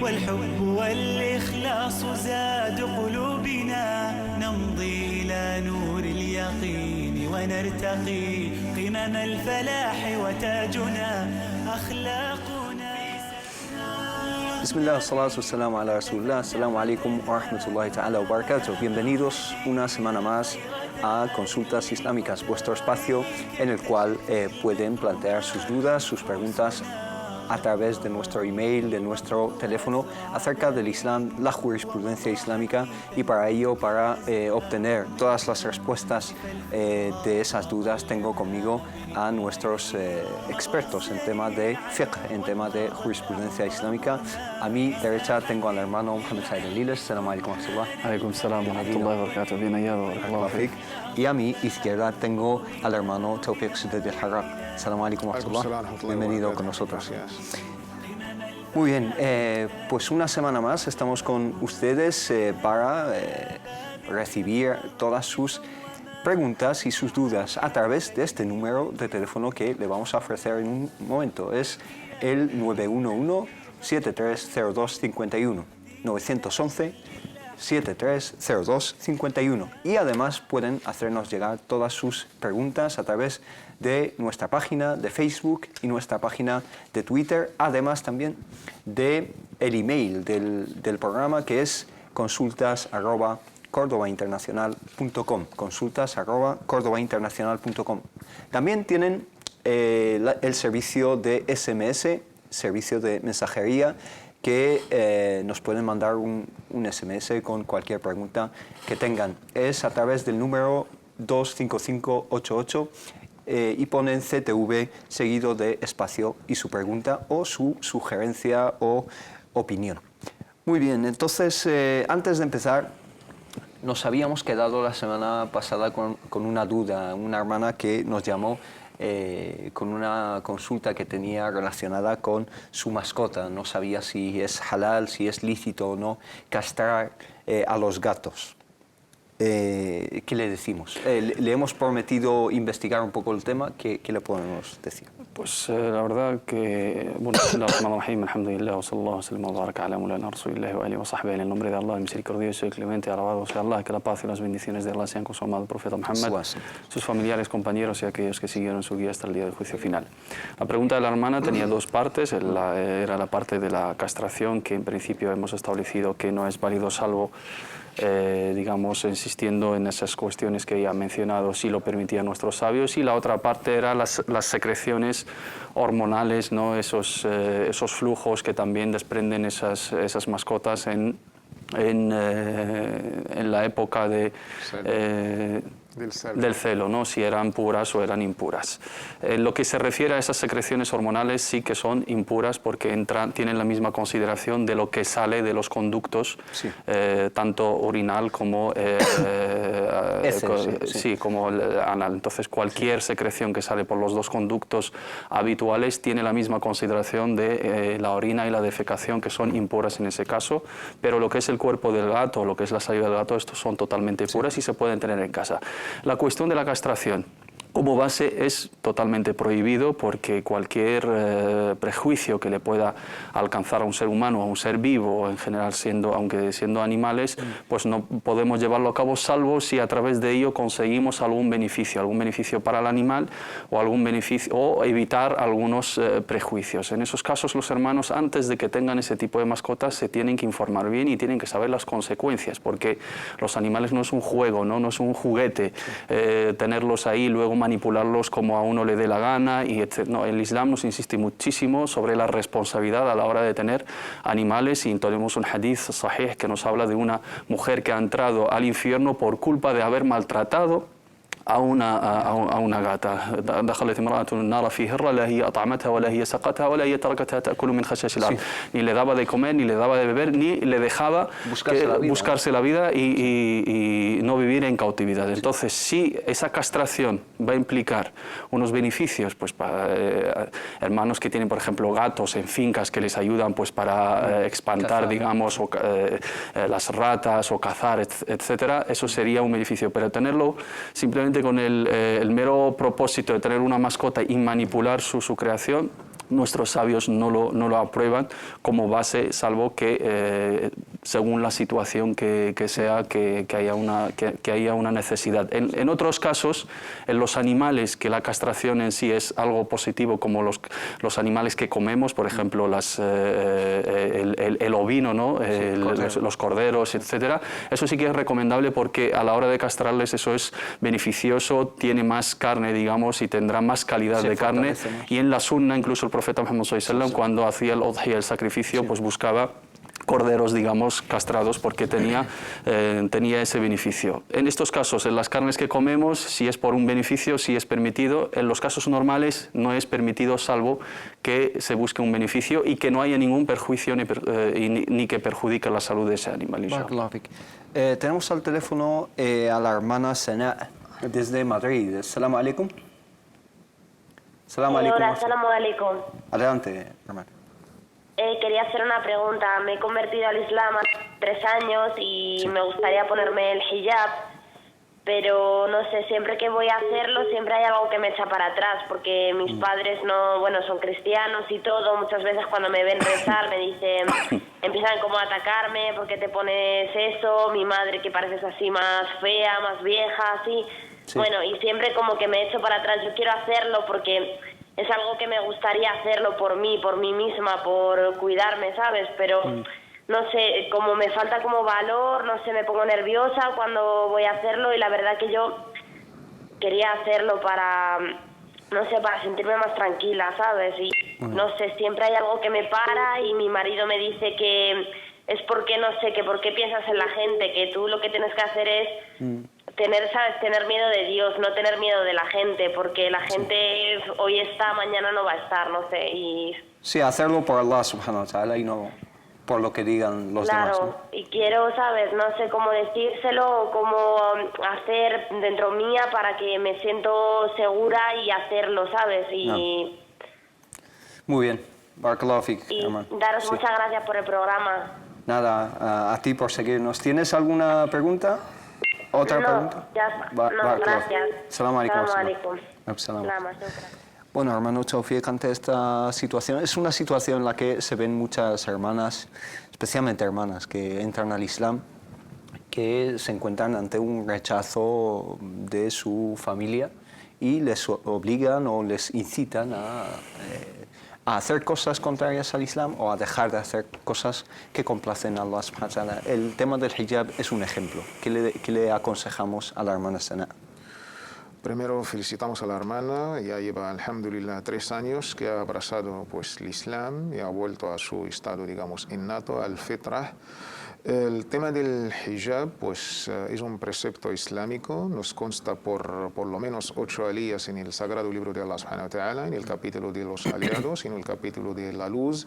والحب والإخلاص زاد قلوبنا نمضي إلى نور اليقين ونرتقي قمم الفلاح وتاجنا أخلاقنا. بسم الله والصلاة والسلام على رسول الله. Assalamu alaikum wa rahmatullahi ta'ala wa barakatuh. Bienvenidos una semana más a Consultas Islámicas, vuestro espacio en el cual pueden plantear sus dudas, sus preguntas a través de nuestro email, de nuestro teléfono, acerca del Islam, la jurisprudencia islámica, y para ello, para obtener todas las respuestas de esas dudas, tengo conmigo a nuestros expertos en tema de fiqh, en tema de jurisprudencia islámica. A mi derecha tengo al hermano Mohamed Said Eliles. Assalamu alaikum wa rahmatullah. Alaikum salam wa rahmatullahi wa barakatuh. Bien hallado. Y a mi izquierda tengo al hermano Tawfiq Suddad al-Harraq. Assalamu alaikum wa rahmatullah. Bienvenido con nosotros. Muy bien, pues una semana más estamos con ustedes para recibir todas sus preguntas y sus dudas a través de este número de teléfono que le vamos a ofrecer en un momento. Es el 911-730251, 911-730251. Y además pueden hacernos llegar todas sus preguntas a través de nuestra página de Facebook y nuestra página de Twitter, además también de el email del programa, que es consultas@cordobainternacional.com, consultas@cordobainternacional.com. También tienen el servicio de SMS, servicio de mensajería, que nos pueden mandar un SMS con cualquier pregunta que tengan. Es a través del número 25588 y ponen CTV seguido de espacio y su pregunta o su sugerencia o opinión. Muy bien, entonces antes de empezar, nos habíamos quedado la semana pasada con una duda, una hermana que nos llamó con una consulta que tenía relacionada con su mascota. No sabía si es halal, si es lícito o no castrar a los gatos. ¿Qué le decimos? Le hemos prometido investigar un poco el tema. ¿Qué le podemos decir? Pues la verdad que, bueno, alhamdulillah, wa sallallahu wa sallam wa baraka ala mulana rasulillah wa alihi wa sahbihi, en el nombre de Allah, el misericordioso y clemente, alabado sea Allah, que la paz y las bendiciones de Allah sean con su amado profeta Muhammad, sus familiares, compañeros y aquellos que siguieron su guía hasta el día del juicio final. La pregunta de la hermana tenía dos partes. Era la parte de la castración, que en principio hemos establecido que no es válido salvo digamos, insistiendo en esas cuestiones que ya he mencionado, si lo permitían nuestros sabios, y la otra parte era las secreciones hormonales, ¿no? Esos flujos que también desprenden esas mascotas en la época del celo, ¿no? Si eran puras o eran impuras. Lo que se refiere a esas secreciones hormonales sí que son impuras, porque tienen la misma consideración de lo que sale de los conductos, sí. Tanto urinal como como anal. Entonces cualquier secreción que sale por los dos conductos habituales tiene la misma consideración de la orina y la defecación, que son impuras en ese caso, pero lo que es el cuerpo del gato, lo que es la saliva del gato, estos son totalmente puras y se pueden tener en casa. La cuestión de la castración, como base, es totalmente prohibido, porque cualquier prejuicio que le pueda alcanzar a un ser humano, a un ser vivo, en general aunque siendo animales, pues no podemos llevarlo a cabo salvo si a través de ello conseguimos algún beneficio para el animal, o algún beneficio, o evitar algunos prejuicios. En esos casos, los hermanos, antes de que tengan ese tipo de mascotas, se tienen que informar bien y tienen que saber las consecuencias, porque los animales no es un juego, no es un juguete, tenerlos ahí y luego manipularlos como a uno le dé la gana, y no, el Islam nos insiste muchísimo sobre la responsabilidad a la hora de tener animales, y tenemos un hadith sahih que nos habla de una mujer que ha entrado al infierno por culpa de haber maltratado a una gata. دخلت امرأة النار في هرة لا هي أطعمتها ولا هي سقتها ولا هي تركتها تأكل من خشاش الأرض. Ni le daba de comer, ni le daba de beber, ni le dejaba buscarse la vida y no vivir en cautividad. Entonces, si esa castración va a implicar unos beneficios, pues para hermanos que tienen, por ejemplo, gatos en fincas que les ayudan pues para espantar, digamos, las ratas o cazar, etcétera, eso sería un beneficio. Pero tenerlo simplemente con el mero propósito de tener una mascota y manipular su creación, nuestros sabios no lo aprueban como base, salvo que según la situación que sea, que haya una necesidad. En otros casos, en los animales, que la castración en sí es algo positivo, como los animales que comemos, por ejemplo, el ovino, ¿no? Los corderos, etcétera, eso sí que es recomendable porque a la hora de castrarles eso es beneficioso, tiene más carne, digamos, y tendrá más calidad de carne. Y en la sunna, incluso el profeta Muhammad sallallahu cuando hacía el udhiya, el sacrificio, pues buscaba corderos, digamos, castrados porque tenía ese beneficio. En estos casos, en las carnes que comemos, si es por un beneficio, sí es permitido. En los casos normales no es permitido, salvo que se busque un beneficio y que no haya ningún perjuicio ni que perjudique la salud de ese animal. Tenemos al teléfono a la hermana Sana desde Madrid. Assalamu alaikum. Hola, assalamu alaikum. Adelante, hermana. Quería hacer una pregunta. Me he convertido al Islam hace 3 años y me gustaría ponerme el hijab, pero no sé, siempre que voy a hacerlo siempre hay algo que me echa para atrás, porque mis padres no, bueno, son cristianos y todo. Muchas veces cuando me ven rezar me dicen, empiezan como a atacarme, ¿por qué te pones eso? Mi madre, que pareces así más fea, más vieja, así. Sí. Bueno, y siempre como que me echo para atrás. Yo quiero hacerlo porque es algo que me gustaría hacerlo por mí misma, por cuidarme, ¿sabes? Pero no sé, como me falta como valor, no sé, me pongo nerviosa cuando voy a hacerlo, y la verdad que yo quería hacerlo para, no sé, para sentirme más tranquila, ¿sabes? Y no sé, siempre hay algo que me para y mi marido me dice que es porque, no sé, que por qué piensas en la gente, que tú lo que tienes que hacer es tener miedo de Dios, no tener miedo de la gente, porque la gente hoy está, mañana no va a estar, no sé. Y sí, hacerlo por Allah subhanahu wa ta'ala y no por lo que digan los demás. Claro, y quiero, ¿sabes? No sé cómo decírselo, cómo hacer dentro mía para que me siento segura y hacerlo, ¿sabes? Y muy bien, barakallahu fik, y hermano. daros muchas gracias por el programa. Nada, a ti por seguirnos. ¿Tienes alguna pregunta? ¿Otra pregunta? Gracias. Assalamu alaikum. Bueno, hermano Tawfiq, ante esta situación, es una situación en la que se ven muchas hermanas, especialmente hermanas que entran al Islam, que se encuentran ante un rechazo de su familia y les obligan o les incitan a hacer cosas contrarias al Islam o a dejar de hacer cosas que complacen a Allah subhanahu wa ta'ala. El tema del hijab es un ejemplo. ¿Qué le aconsejamos a la hermana Sana? Primero felicitamos a la hermana, ya lleva, alhamdulillah, 3 años que ha abrazado pues, el Islam y ha vuelto a su estado, digamos, innato, al fitra. El tema del hijab pues, es un precepto islámico, nos consta por lo menos 8 aliyas en el sagrado libro de Allah subhanahu wa ta'ala, en el capítulo de los aliados, en el capítulo de la luz.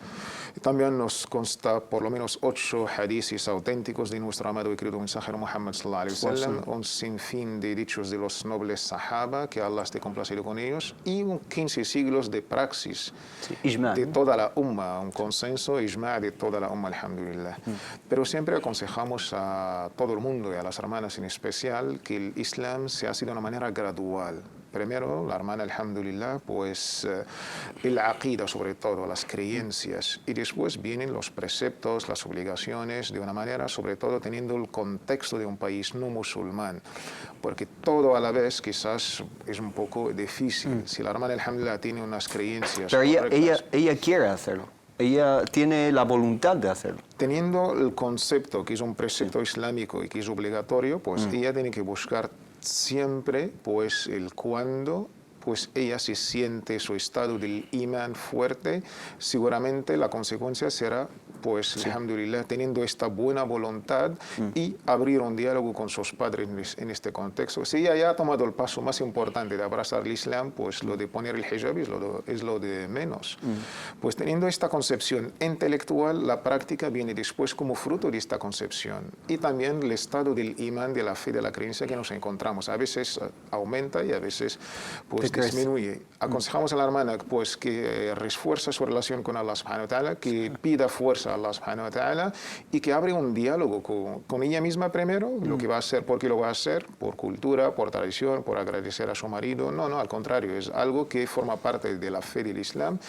También nos consta por lo menos 8 hadices auténticos de nuestro amado y querido mensajero Muhammad sallallahu alaihi wasallam, un sinfín de dichos de los nobles sahaba, que Allah esté complacido con ellos, y 15 siglos de praxis de toda la umma, un consenso, ijma' de toda la umma, alhamdulillah. Pero siempre aconsejamos a todo el mundo y a las hermanas en especial que el Islam se hace de una manera gradual. Primero, la hermana, alhamdulillah, pues el aqida sobre todo, las creencias, y después vienen los preceptos, las obligaciones, de una manera sobre todo teniendo el contexto de un país no musulmán, porque todo a la vez quizás es un poco difícil. Si la hermana, alhamdulillah, tiene unas creencias pero ella quiere hacerlo. Ella tiene la voluntad de hacerlo. Teniendo el concepto que es un precepto islámico y que es obligatorio, pues ella tiene que buscar siempre pues el cuándo pues ella se siente su estado del imán fuerte, seguramente la consecuencia será pues alhamdulillah teniendo esta buena voluntad y abrir un diálogo con sus padres en este contexto. Si ella ya ha tomado el paso más importante de abrazar el Islam, pues lo de poner el hijab es lo de menos. Pues teniendo esta concepción intelectual, la práctica viene después como fruto de esta concepción, y también el estado del imán, de la fe, de la creencia que nos encontramos. A veces aumenta y a veces pues disminuye. Aconsejamos a la hermana pues que refuerce su relación con Allah subhanahu wa ta'ala, que pida fuerza a Allah subhanahu wa ta'ala y que abre un diálogo con ella misma primero, lo que va a hacer, por qué lo va a hacer, por cultura, por tradición, por agradecer a su marido. No, al contrario, es algo que forma parte de la fe del Islam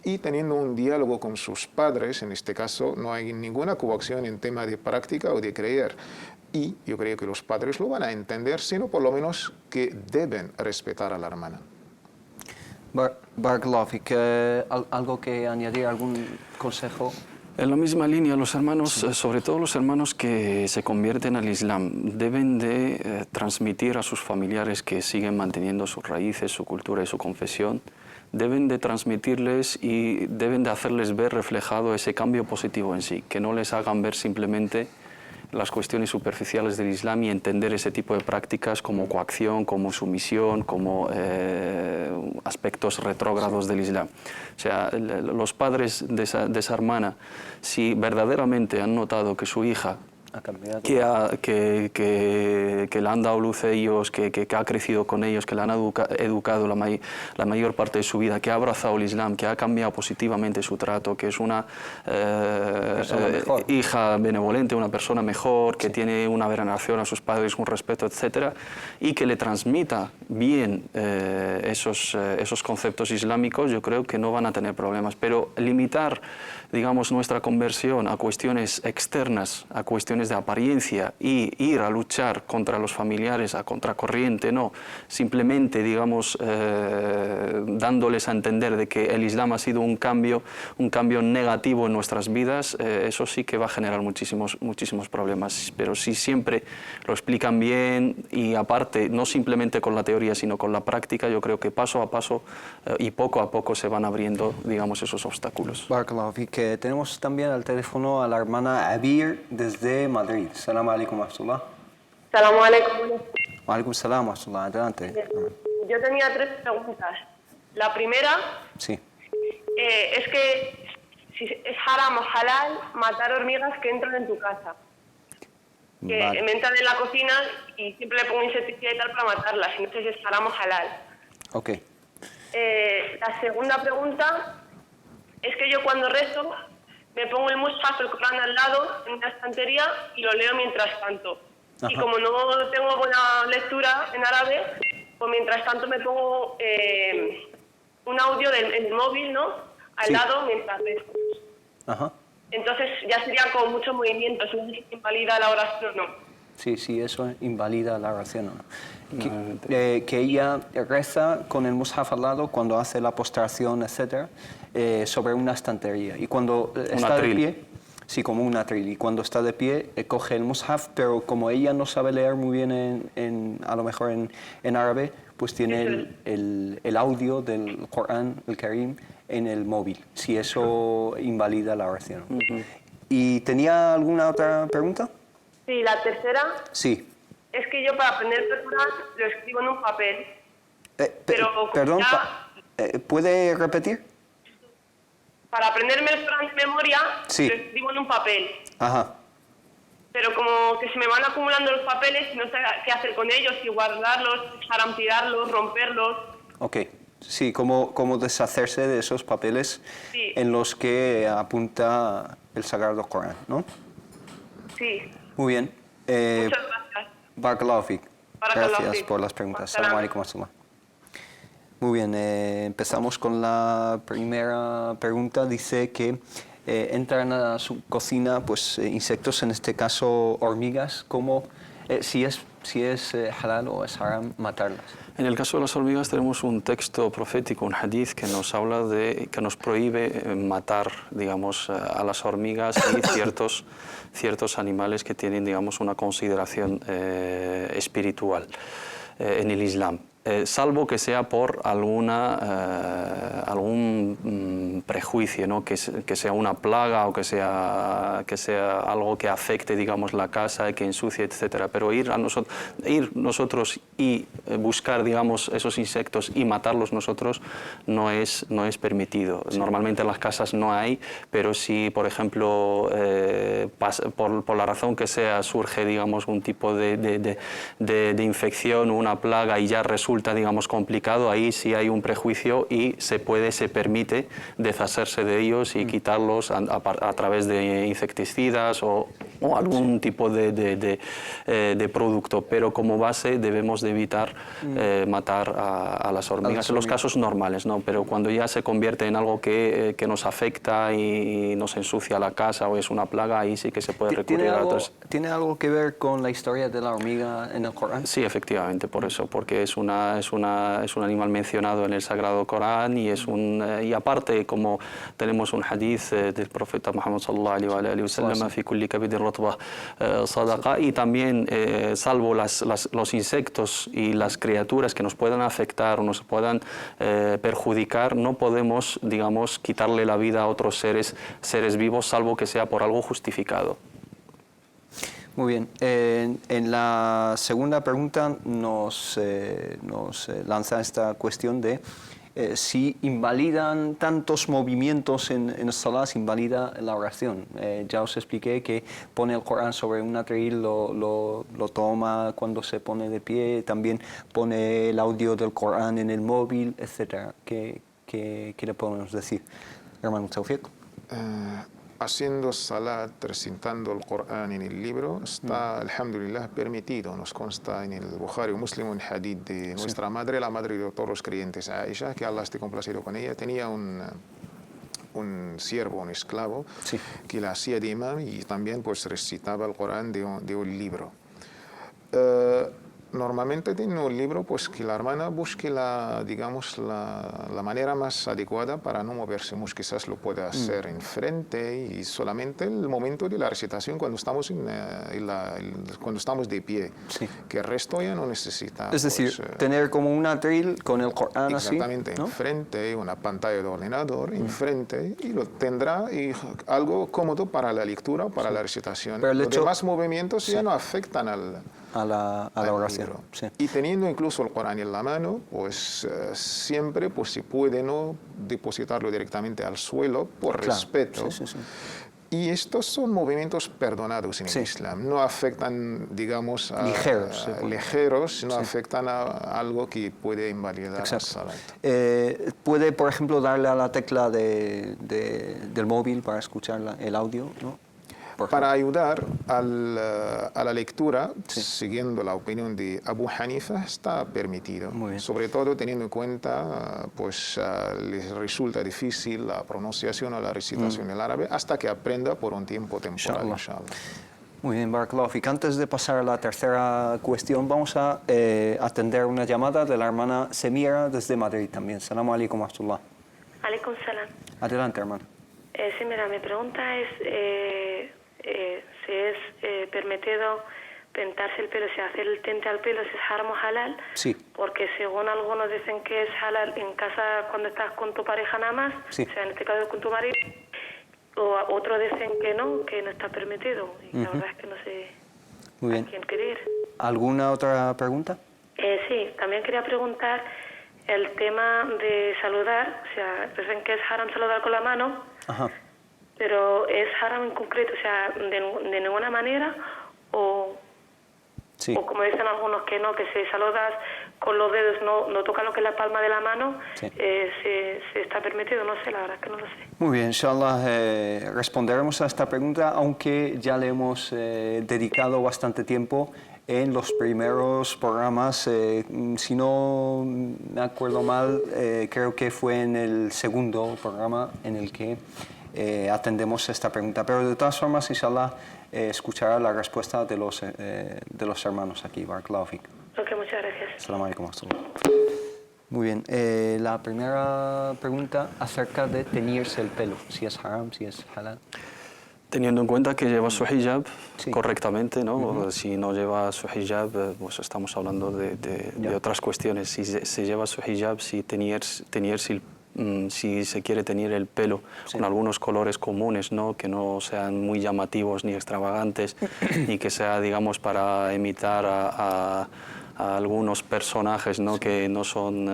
y teniendo un diálogo con sus padres, en este caso no hay ninguna coacción en tema de práctica o de creer. Y yo creo que los padres lo van a entender, sino por lo menos que deben respetar a la hermana. Barakallahu fik, ¿algo que añadir, algún consejo? En la misma línea, los hermanos, sobre todo los hermanos que se convierten al Islam, deben de transmitir a sus familiares que siguen manteniendo sus raíces, su cultura y su confesión, deben de transmitirles y deben de hacerles ver reflejado ese cambio positivo en sí, que no les hagan ver simplemente las cuestiones superficiales del Islam y entender ese tipo de prácticas como coacción, como sumisión, como aspectos retrógrados del Islam. O sea, los padres de esa hermana, si verdaderamente han notado que su hija que le han dado luz a ellos, que ha crecido con ellos, que le han educado la mayor parte de su vida, que ha abrazado el Islam, que ha cambiado positivamente su trato, que es una hija benevolente, una persona mejor, que tiene una veneración a sus padres, un respeto, etc., y que le transmita bien esos conceptos islámicos, yo creo que no van a tener problemas. Pero limitar, digamos, nuestra conversión a cuestiones externas, a cuestiones de apariencia y ir a luchar contra los familiares a contracorriente, no, simplemente, digamos, dándoles a entender de que el Islam ha sido un cambio negativo en nuestras vidas, eso sí que va a generar muchísimos problemas. Pero si siempre lo explican bien y aparte, no simplemente con la teoría, sino con la práctica, yo creo que paso a paso y poco a poco se van abriendo, digamos, esos obstáculos. Barakallahu fik. Tenemos también al teléfono a la hermana Abir desde Madrid. Salam alaikum wa rahmatullah. Salam alaikum. Wa alaikum salam wa rahmatullah. Adelante. Yo tenía 3 preguntas. La primera Sí. es que si es haram o halal matar hormigas que entran en tu casa. Que Vale. me entran en la cocina y siempre le pongo insecticida y tal para matarlas. Y no sé si es haram o halal. Ok. La segunda pregunta es que yo cuando rezo me pongo el mushaf, el Corán al lado, en una estantería y lo leo mientras tanto. Ajá. Y como no tengo buena lectura en árabe, pues mientras tanto me pongo un audio en el móvil, ¿no? Al Sí. lado mientras rezo. Ajá. Entonces ya sería con mucho movimiento, si no se invalida la oración o no. Sí, eso invalida la oración. ¿No? Que ella reza con el mushaf al lado cuando hace la postración, etc., sobre una estantería. Y cuando está de pie, sí, como un atril. Y cuando está de pie, coge el mushaf, pero como ella no sabe leer muy bien, a lo mejor en árabe, pues tiene el audio del Corán, el Karim, en el móvil. Si eso invalida la oración. ¿Y tenía alguna otra pregunta? Sí, la tercera Sí. es que yo para aprender el Corán lo escribo en un papel. Pero perdón, ya- ¿puede repetir? Para aprenderme el Corán de memoria, Sí. lo escribo en un papel. Ajá. Pero como que se me van acumulando los papeles y no sé qué hacer con ellos, si guardarlos, haram tirarlos, romperlos. Ok. Sí, como deshacerse de esos papeles Sí. en los que apunta el Sagrado Corán, ¿no? Sí. Muy bien. Muchas gracias. Barakallahu fik. Barakallahu Gracias fik. por las preguntas. Salam. Salam alaikum wa rahmatullah. Muy bien, empezamos con la primera pregunta. Dice que entran a su cocina pues, insectos, en este caso hormigas. ¿Cómo, si es halal o es haram matarlas? En el caso de las hormigas tenemos un texto profético, un hadith, que nos habla que nos prohíbe matar, digamos, a las hormigas y ciertos animales que tienen, digamos, una consideración espiritual en el Islam. Salvo que sea por algún prejuicio, ¿no? que sea una plaga o que sea algo que afecte, digamos, la casa, que ensucie, etc. Pero ir nosotros y buscar, digamos, esos insectos y matarlos nosotros no es permitido. Sí. Normalmente en las casas no hay, pero si, por ejemplo, por la razón que sea, surge, digamos, un tipo de infección o una plaga y ya resulta resulta, digamos, complicado, ahí sí hay un prejuicio y se permite deshacerse de ellos y quitarlos a través de insecticidas o algún tipo de producto, pero como base debemos de evitar matar a las hormigas en los casos normales, ¿no? Pero cuando ya se convierte en algo que nos afecta y nos ensucia la casa o es una plaga, ahí sí que se puede recurrir a otros. ¿Tiene algo que ver con la historia de la hormiga en el Corán? Sí, efectivamente, por eso, porque es un animal mencionado en el Sagrado Corán y y aparte, como tenemos un hadith del profeta Muhammad sallallahu alaihi wa sallam, fi kulli kabidin ratba sadaqa, y también salvo los insectos y las criaturas que nos puedan afectar o nos puedan perjudicar, no podemos, digamos, quitarle la vida a otros seres vivos, salvo que sea por algo justificado. Muy bien. En la segunda pregunta nos lanza esta cuestión de si invalidan tantos movimientos en Salah, se invalida la oración. Ya os expliqué que pone el Corán sobre un atril, lo toma cuando se pone de pie, también pone el audio del Corán en el móvil, etc. ¿Qué le podemos decir, hermano Tawfiq? Haciendo salat, recitando el Corán en el libro, está, alhamdulillah, permitido. Nos consta en el Bukhari o Muslim un hadith de nuestra madre, la madre de todos los creyentes, Aisha, que Allah esté complacido con ella. Tenía un siervo, un esclavo, que la hacía de imam y también pues recitaba el Corán de un libro. Normalmente tiene un libro pues que la hermana busque la manera más adecuada para no moverse mucho. Quizás lo pueda hacer enfrente y solamente el momento de la recitación cuando estamos cuando estamos de pie, que el resto ya no necesita. Es decir, tener como un atril con el Corán exactamente, así, ¿no? enfrente, una pantalla de ordenador enfrente, y lo tendrá y algo cómodo para la lectura o para la recitación. Pero Los demás movimientos ya no afectan a la oración. Sí. Y teniendo incluso el Corán en la mano, pues siempre pues, se puede no depositarlo directamente al suelo por respeto. Y estos son movimientos perdonados en el Islam. No afectan, digamos, a ligeros, no afectan a algo que puede invalidar el salat. Puede, por ejemplo, darle a la tecla del móvil para escuchar el audio, ¿no? Para ayudar a la lectura, siguiendo la opinión de Abu Hanifa, está permitido. Sobre todo teniendo en cuenta, pues les resulta difícil la pronunciación o la recitación del árabe hasta que aprenda por un tiempo temporal, inshallah. Muy bien, Barakallahu Fik. Antes de pasar a la tercera cuestión, vamos a atender una llamada de la hermana Semira desde Madrid también. Salamu alaikum wa rahmatullah. Alaikum salam. Adelante, hermana. Sí, mira, mi pregunta es si es permitido pintarse el pelo, si hacer el tinte al pelo, si es haram o halal. Sí. Porque según algunos dicen que es halal en casa cuando estás con tu pareja nada más, o sea, en este caso con tu marido, o otros dicen que no está permitido. Y la verdad es que no sé a quién querer. ¿Alguna otra pregunta? Sí, también quería preguntar el tema de saludar, o sea, dicen que es haram saludar con la mano. Ajá. Pero es haram en concreto, o sea, de ninguna manera, o como dicen algunos que no, que si saludas con los dedos, no toca lo que es la palma de la mano, se está permitido, no sé, la verdad es que no lo sé. Muy bien, inshallah responderemos a esta pregunta, aunque ya le hemos dedicado bastante tiempo en los primeros programas, si no me acuerdo mal, creo que fue en el segundo programa en el que atendemos esta pregunta, pero de todas formas, inshallah, escuchará la respuesta de los hermanos aquí. Barakallahu Fik. Ok, muchas gracias. Assalamu alaikum. Muy bien, la primera pregunta acerca de teñirse el pelo, si es haram, si es halal. Teniendo en cuenta que lleva su hijab correctamente, ¿no? Si no lleva su hijab, pues estamos hablando de otras cuestiones. Si se lleva su hijab, si se quiere teñir el pelo con algunos colores comunes, ¿no? Que no sean muy llamativos ni extravagantes, ni que sea, digamos, para imitar a algunos personajes, ¿no? Que no son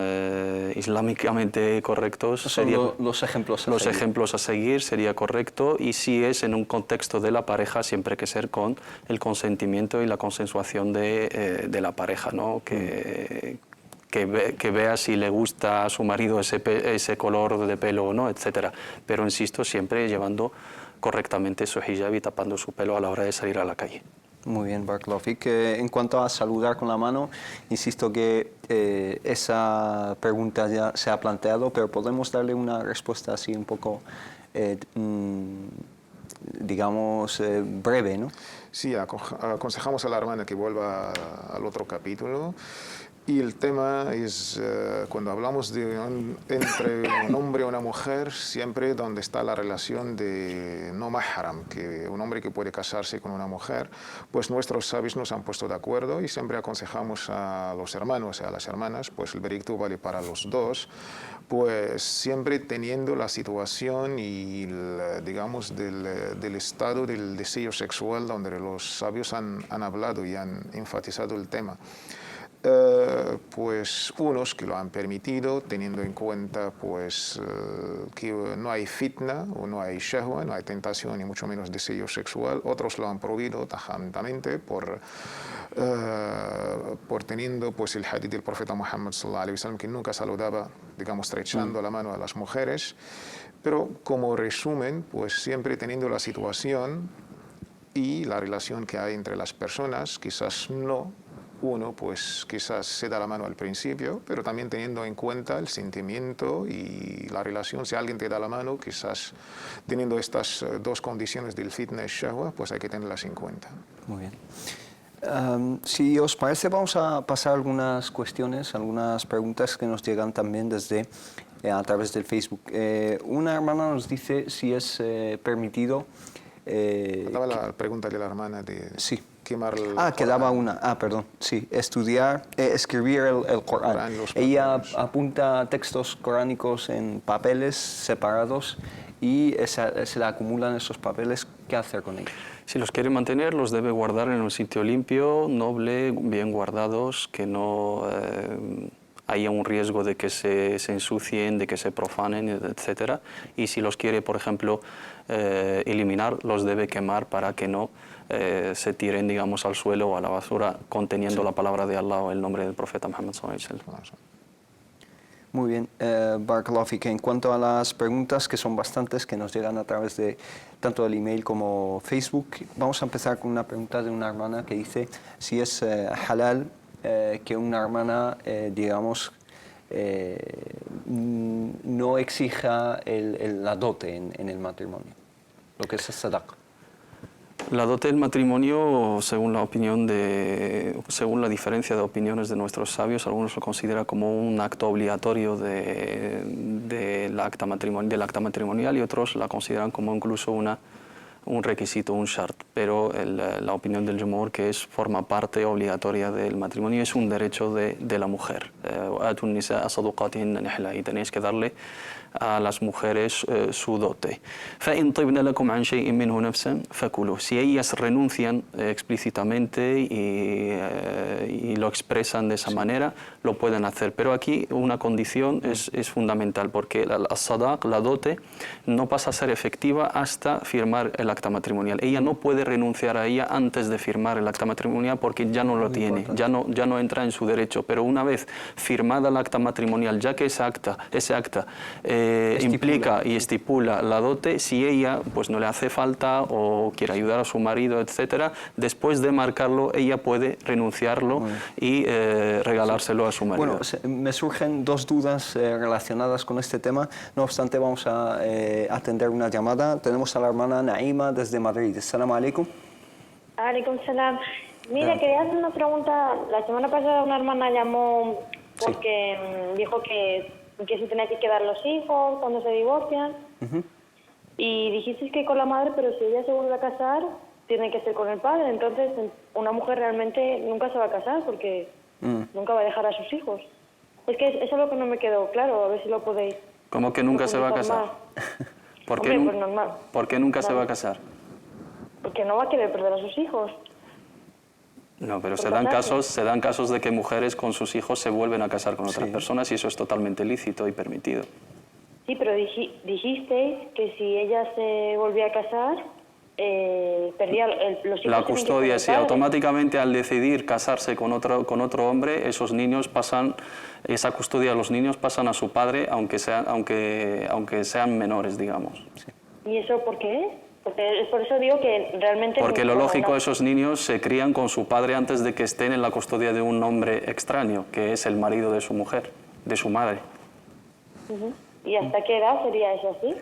islámicamente correctos. Los ejemplos a seguir sería correcto, y si es en un contexto de la pareja, siempre que ser con el consentimiento y la consensuación de la pareja, ¿no? Que que vea si le gusta a su marido ese color de pelo o no, etc. Pero insisto, siempre llevando correctamente su hijab y tapando su pelo a la hora de salir a la calle. Muy bien, Barakallahu Fik. En cuanto a saludar con la mano, insisto que esa pregunta ya se ha planteado, pero podemos darle una respuesta así un poco, digamos, breve, ¿no? Sí, aconsejamos a la hermana que vuelva al otro capítulo. Y el tema es, cuando hablamos de entre un hombre y una mujer, siempre donde está la relación de no mahram, que un hombre que puede casarse con una mujer, pues nuestros sabios nos han puesto de acuerdo y siempre aconsejamos a los hermanos y a las hermanas, pues el veredicto vale para los dos, pues siempre teniendo la situación y, digamos, del estado del deseo sexual donde los sabios han hablado y han enfatizado el tema. Pues unos que lo han permitido, teniendo en cuenta pues, que no hay fitna o no hay shahwa, no hay tentación y mucho menos deseo sexual. Otros lo han prohibido tajantemente por teniendo pues, el hadith del profeta Muhammad sallallahu alaihi wasallam, que nunca saludaba, digamos, estrechando la mano a las mujeres. Pero como resumen, pues siempre teniendo la situación y la relación que hay entre las personas, quizás no uno pues quizás se da la mano al principio, pero también teniendo en cuenta el sentimiento y la relación. Si alguien te da la mano, quizás teniendo estas dos condiciones del fitness shahwa, pues hay que tenerlas en cuenta. Muy bien. Si os parece, vamos a pasar algunas cuestiones, algunas preguntas que nos llegan también desde a través del Facebook. Una hermana nos dice si es permitido... Estaba la pregunta de la hermana de... Sí. Quedaba una. Perdón. Sí, escribir el Corán. Ella apunta textos coránicos en papeles separados y se le acumulan esos papeles. ¿Qué hacer con ellos? Si los quiere mantener, los debe guardar en un sitio limpio, noble, bien guardados, que no haya un riesgo de que se ensucien, de que se profanen, etc. Y si los quiere, por ejemplo, eliminar, los debe quemar para que no se tiren, digamos, al suelo o a la basura conteniendo la palabra de Allah o el nombre del profeta Muhammad sallallahu alaihi wasallam. Muy bien, Barakallahu Fik. En cuanto a las preguntas, que son bastantes, que nos llegan a través de tanto del email como Facebook, vamos a empezar con una pregunta de una hermana que dice si es halal que una hermana, digamos, no exija la dote en el matrimonio, lo que es el sadaqa. La dote del matrimonio, según la diferencia de opiniones de nuestros sabios, algunos lo consideran como un acto obligatorio del acta matrimonial y otros la consideran como incluso un requisito, un shart. Pero la opinión del Jumhur, que forma parte obligatoria del matrimonio, es un derecho de la mujer. Y tenéis que darle a las mujeres su dote. Si ellas renuncian explícitamente y lo expresan de esa manera, lo pueden hacer. Pero aquí una condición es fundamental, porque la dote no pasa a ser efectiva hasta firmar el acta matrimonial. Ella no puede renunciar a ella antes de firmar el acta matrimonial porque ya no lo tiene, ya no entra en su derecho. Pero una vez firmada el acta matrimonial, ya que ese acta implica y estipula la dote, si ella pues no le hace falta o quiere ayudar a su marido, etcétera, después de marcarlo ella puede renunciarlo y regalárselo a su marido. Bueno, me surgen dos dudas relacionadas con este tema. No obstante, vamos a atender una llamada. Tenemos a la hermana Naima desde Madrid. Assalamu alaikum. Alaikum salam. Mira, quería hacer una pregunta. La semana pasada una hermana llamó porque dijo que se tenía que quedar los hijos cuando se divorcian. Y dijiste que con la madre, pero si ella se vuelve a casar, tiene que ser con el padre. Entonces, una mujer realmente nunca se va a casar porque nunca va a dejar a sus hijos. Es que eso es lo que no me quedó claro, a ver si lo podéis. ¿Cómo que nunca se va a casar? ¿Por qué nunca se va a casar? Porque no va a querer perder a sus hijos. No, pero se dan casos de que mujeres con sus hijos se vuelven a casar con otras personas y eso es totalmente lícito y permitido. Sí, pero dijisteis que si ella se volvía a casar, perdía los hijos. La custodia, sí, automáticamente al decidir casarse con otro hombre, esos niños pasan, esa custodia de los niños pasan a su padre, aunque sean menores, digamos. Sí. ¿Y eso por qué? Porque por eso digo que realmente... Porque lo lógico, esos niños se crían con su padre antes de que estén en la custodia de un hombre extraño, que es el marido de su mujer, de su madre. ¿Y hasta qué edad sería eso así?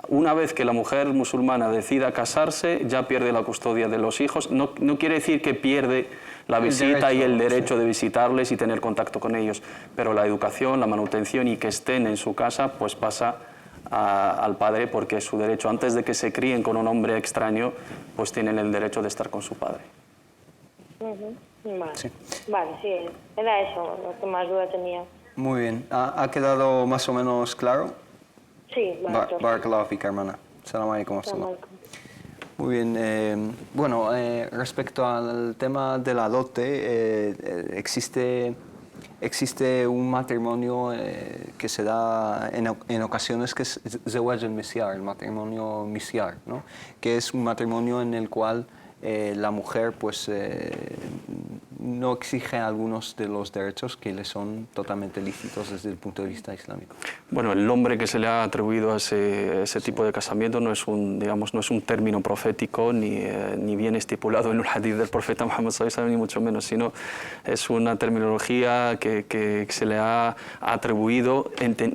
Una vez que la mujer musulmana decida casarse, ya pierde la custodia de los hijos. No quiere decir que pierde la visita y el derecho de visitarles y tener contacto con ellos, pero la educación, la manutención y que estén en su casa, pues pasa al padre, porque es su derecho. Antes de que se críen con un hombre extraño, pues tienen el derecho de estar con su padre. Vale. Sí. Vale, sí, era eso lo que más duda tenía. Muy bien. ¿Ha quedado más o menos claro? Sí, vale. Barakallahu fik, hermana. Salam alaikum wa rahmatullah. Muy bien. Bueno, respecto al tema de la dote, existe un matrimonio que se da en ocasiones, que es Zawaj al-Misyar, el matrimonio Misyar, ¿no? Que es un matrimonio en el cual la mujer pues no exige algunos de los derechos que le son totalmente lícitos desde el punto de vista islámico. Bueno, el nombre que se le ha atribuido a ese tipo de casamiento no es un término profético ni bien estipulado en un hadith del profeta Muhammad sallallahu alaihi wasallam, ni mucho menos, sino es una terminología que se le ha atribuido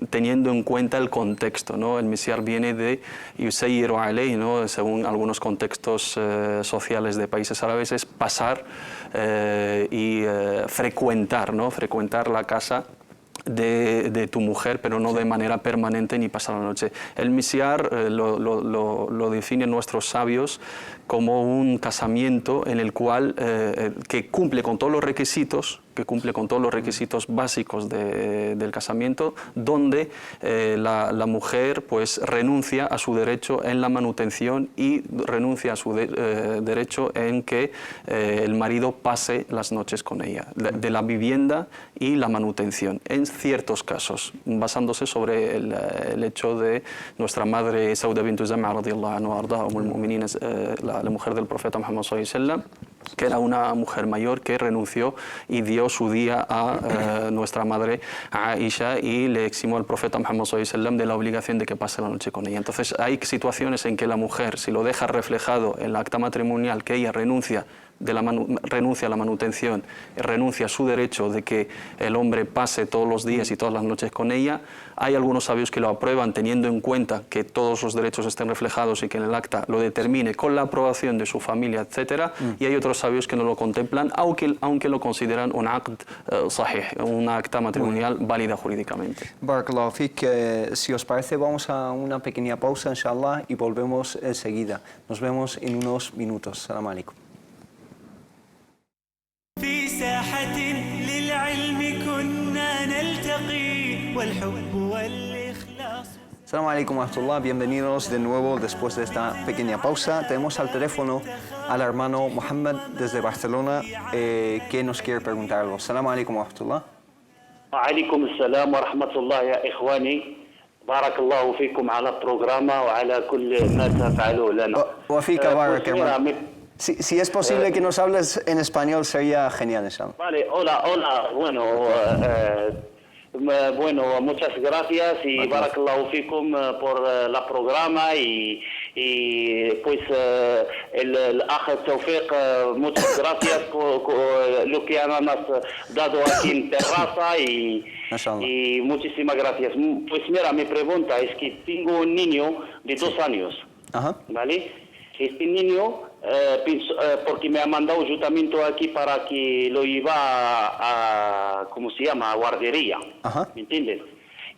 teniendo en cuenta el contexto, ¿no? El misyar viene de yusayyiru alayhi, ¿no? Según algunos contextos sociales de países árabes, es pasar y frecuentar, ¿no? Frecuentar la casa de tu mujer, pero no de manera permanente ni pasar la noche. El misyar lo definen nuestros sabios como un casamiento en el cual que cumple con todos los requisitos, básicos del casamiento, donde la mujer pues renuncia a su derecho en la manutención y renuncia a su derecho en que el marido pase las noches con ella, de la vivienda y la manutención, en ciertos casos, basándose sobre el hecho de nuestra madre Sauda bint Zam'a radiyallahu anha arda, la mujer del profeta Muhammad sallallahu alaihi wasallam, que era una mujer mayor que renunció y dio su día a nuestra madre Aisha y le eximó al profeta Muhammad sallallahu alaihi wasallam de la obligación de que pase la noche con ella. Entonces hay situaciones en que la mujer, si lo deja reflejado en el acta matrimonial, que ella renuncia a la manutención, renuncia a su derecho de que el hombre pase todos los días y todas las noches con ella. Hay algunos sabios que lo aprueban teniendo en cuenta que todos los derechos estén reflejados y que en el acta lo determine con la aprobación de su familia, etc. Y hay otros sabios que no lo contemplan, aunque lo consideran un aqd sahih, una acta matrimonial válida jurídicamente. Barakallahu fik. Si os parece, vamos a una pequeña pausa, inshallah, y volvemos enseguida. Nos vemos en unos minutos. Salam alaikum. في ساحة للعلم كنا نلتقي والحب والإخلاص. Salam alaikum wa rahmatullah, bienvenidos de nuevo después de esta pequeña pausa. Tenemos al teléfono al hermano Mohammed desde Barcelona que nos quiere preguntar algo. Salam alaikum wa rahmatullah. وعليكم السلام ورحمة الله يا إخواني بارك الله فيكم على البرنامج وعلى كل ما تفعلوه لنا. وفيك بارك hermano. Si es posible que nos hables en español, sería genial eso. Vale, hola, bueno, muchas gracias y barakallahu fikum por la programa y pues el Aj Tawfiq, muchas gracias por lo que han dado aquí en terraza y muchísimas gracias. Pues mira, mi pregunta es que tengo un niño de 2 años, ¿vale? Este niño, porque me ha mandado ayuntamiento aquí para que lo lleva a ¿cómo se llama?, a guardería, ¿me entiendes?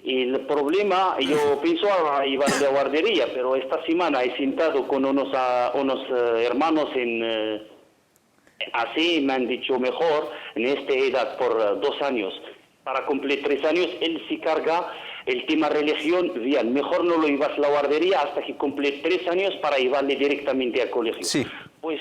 Y el problema, yo pienso a llevarle a guardería, pero esta semana he sentado con unos hermanos así me han dicho mejor, en esta edad por 2 años. Para cumplir 3 años, él se carga el tema religión, bien, mejor no lo llevas a la guardería hasta que cumple 3 años para llevarle directamente al colegio. Sí. Pues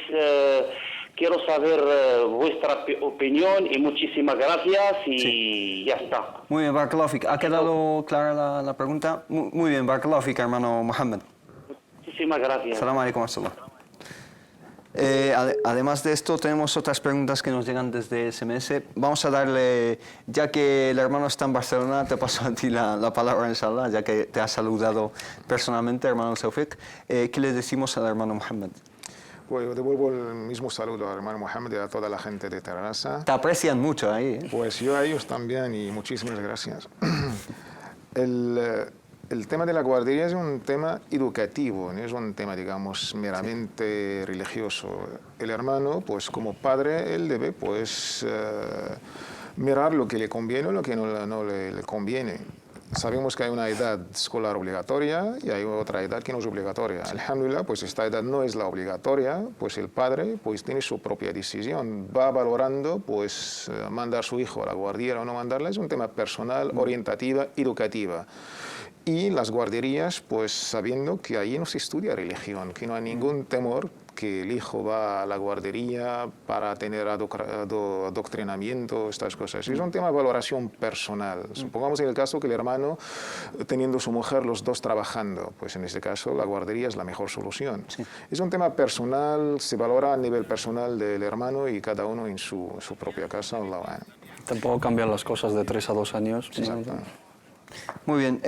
quiero saber vuestra opinión y muchísimas gracias y ya está. Muy bien, barakallahu fik. ¿Ha quedado clara la pregunta? Muy bien, barakallahu fik, hermano Mohammed. Muchísimas gracias. Salam alaikum wa rahmatullah. Además de esto, tenemos otras preguntas que nos llegan desde SMS. Vamos a darle, ya que el hermano está en Barcelona, te paso a ti la palabra, inshallah, ya que te ha saludado personalmente, hermano Tawfiq. ¿Qué le decimos al hermano Mohammed? Pues yo devuelvo el mismo saludo al hermano Mohammed y a toda la gente de Terrassa. Te aprecian mucho ahí. Pues yo a ellos también y muchísimas gracias. El tema de la guardería es un tema educativo, no es un tema, digamos, meramente religioso. El hermano, pues como padre, él debe, pues, mirar lo que le conviene o lo que no le conviene. Sabemos que hay una edad escolar obligatoria y hay otra edad que no es obligatoria. Alhamdulillah, pues esta edad no es la obligatoria, pues el padre pues tiene su propia decisión. Va valorando, pues, mandar a su hijo a la guardería o no mandarla. Es un tema personal, orientativa, educativa. Y las guarderías, pues sabiendo que allí no se estudia religión, que no hay ningún temor que el hijo va a la guardería para tener adoctrinamiento, estas cosas. Es un tema de valoración personal. Supongamos en el caso que el hermano, teniendo su mujer, los dos trabajando, pues en este caso la guardería es la mejor solución. Sí. Es un tema personal, se valora a nivel personal del hermano y cada uno en su propia casa. Tampoco cambian las cosas de 3 a 2 años. Exacto. Muy bien.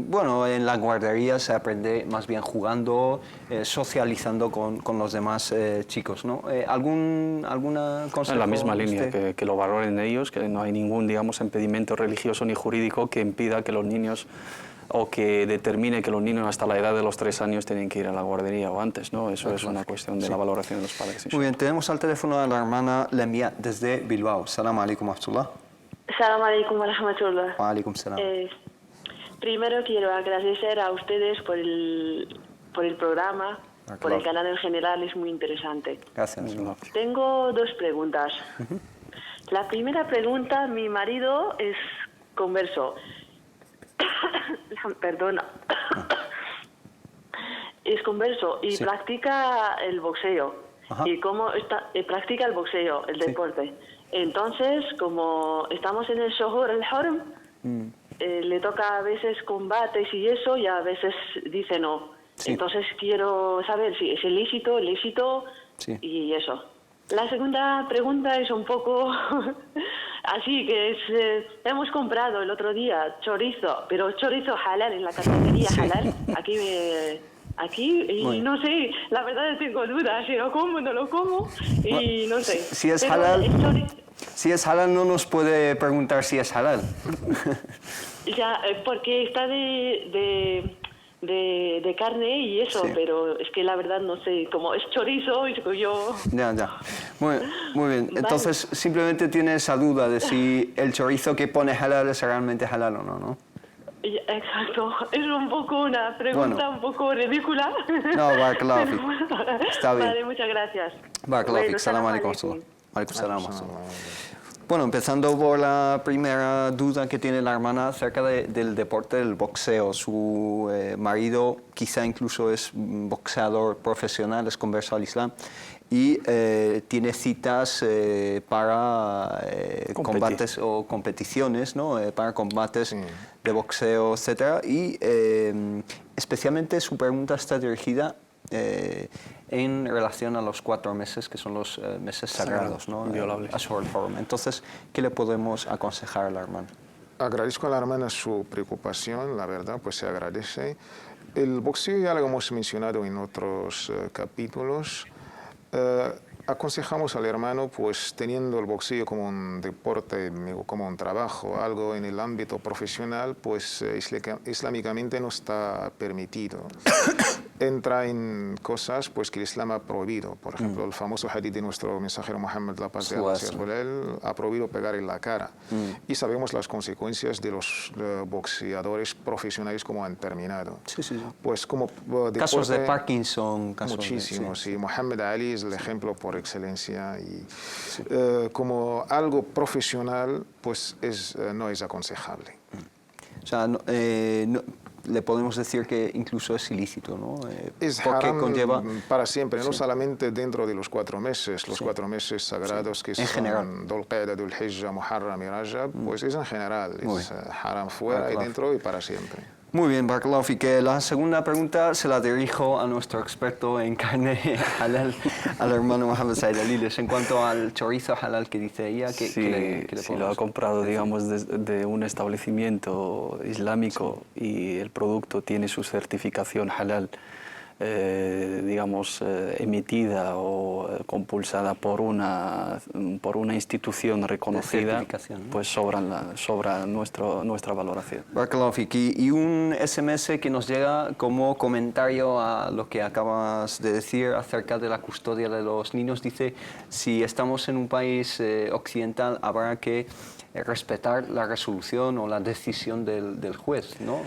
Bueno, en la guardería se aprende más bien jugando, socializando con los demás chicos, ¿no? ¿Alguna cosa? En la misma línea, que lo valoren ellos, que no hay ningún, digamos, impedimento religioso ni jurídico que impida que los niños o que determine que los niños hasta la edad de los 3 años tienen que ir a la guardería o antes, ¿no? Eso es una cuestión de la valoración de los padres. Muy bien, tenemos al teléfono a la hermana Lemia desde Bilbao. Salam alaikum wa rahmatullah. Salam alaikum wa rahmatullah. Wa alaikum salam. Primero quiero agradecer a ustedes por el programa, por el canal en general, es muy interesante. Gracias. Tengo 2 preguntas. La primera pregunta, mi marido es converso. Perdona. Es converso y practica el boxeo. Y practica el boxeo, el deporte. Entonces, como estamos en el Shuhur al-Hurum, le toca a veces combates y eso, y a veces dice no. Sí. Entonces quiero saber si es ilícito y eso. La segunda pregunta es un poco así, que es, hemos comprado el otro día chorizo, pero chorizo halal en la carnicería halal. Aquí, y no sé, la verdad tengo dudas, si lo como o no lo como, y no sé. Si es halal, no nos puede preguntar si es halal. Ya, porque está de carne y eso, pero es que la verdad no sé, como es chorizo, y yo... Ya. Muy bien. Entonces, simplemente tiene esa duda de si el chorizo que pone halal es realmente halal o no, ¿no? Exacto, es un poco una pregunta un poco ridícula. No, barakallahu fik. Está bien. Vale, muchas gracias. Barakallahu fik. Salam alaikum. Bueno, empezando por la primera duda que tiene la hermana acerca del deporte del boxeo. Su marido quizá incluso es boxeador profesional, es converso al Islam y tiene citas para combates o competiciones, ¿no? Para combates de boxeo, etc. Y especialmente su pregunta está dirigida en relación a los 4 meses, que son los meses sagrados, ¿no? Inviolables. Entonces, ¿qué le podemos aconsejar a la hermana? Agradezco a la hermana su preocupación, la verdad, pues se agradece. El boxeo ya lo hemos mencionado en otros capítulos. Aconsejamos al hermano, pues teniendo el boxeo como un deporte, como un trabajo, algo en el ámbito profesional, pues islámicamente no está permitido. Entra en cosas pues, que el Islam ha prohibido. Por ejemplo, el famoso hadith de nuestro mensajero Muhammad, la paz de Allah sea sobre él, ha prohibido pegar en la cara. Y sabemos las consecuencias de los boxeadores profesionales como han terminado. Pues como deporte, casos de Parkinson. Muchísimos, sí. Muhammad Ali es el ejemplo por excelencia. Y como algo profesional, pues no es aconsejable. O sea, le podemos decir que incluso es ilícito, ¿no? Es haram conlleva para siempre, no solamente dentro de los 4 meses, los 4 meses sagrados que son Dhul Qa'dah, Dhul Hijjah, Muharram y Rajab, pues es en general, es haram fuera y dentro y para siempre. Muy bien, Barakallahu Fik. La segunda pregunta se la dirijo a nuestro experto en carne halal, al hermano Mohamed Said Aliles. En cuanto al chorizo halal que dice ella, ¿qué le si lo ha comprado, digamos, de un establecimiento islámico y el producto tiene su certificación halal, digamos, emitida o compulsada por una institución reconocida, pues sobra nuestra valoración. Barakallahu Fik. Y un SMS que nos llega como comentario a lo que acabas de decir acerca de la custodia de los niños. Dice, si estamos en un país occidental, habrá que respetar la resolución o la decisión del juez, ¿no?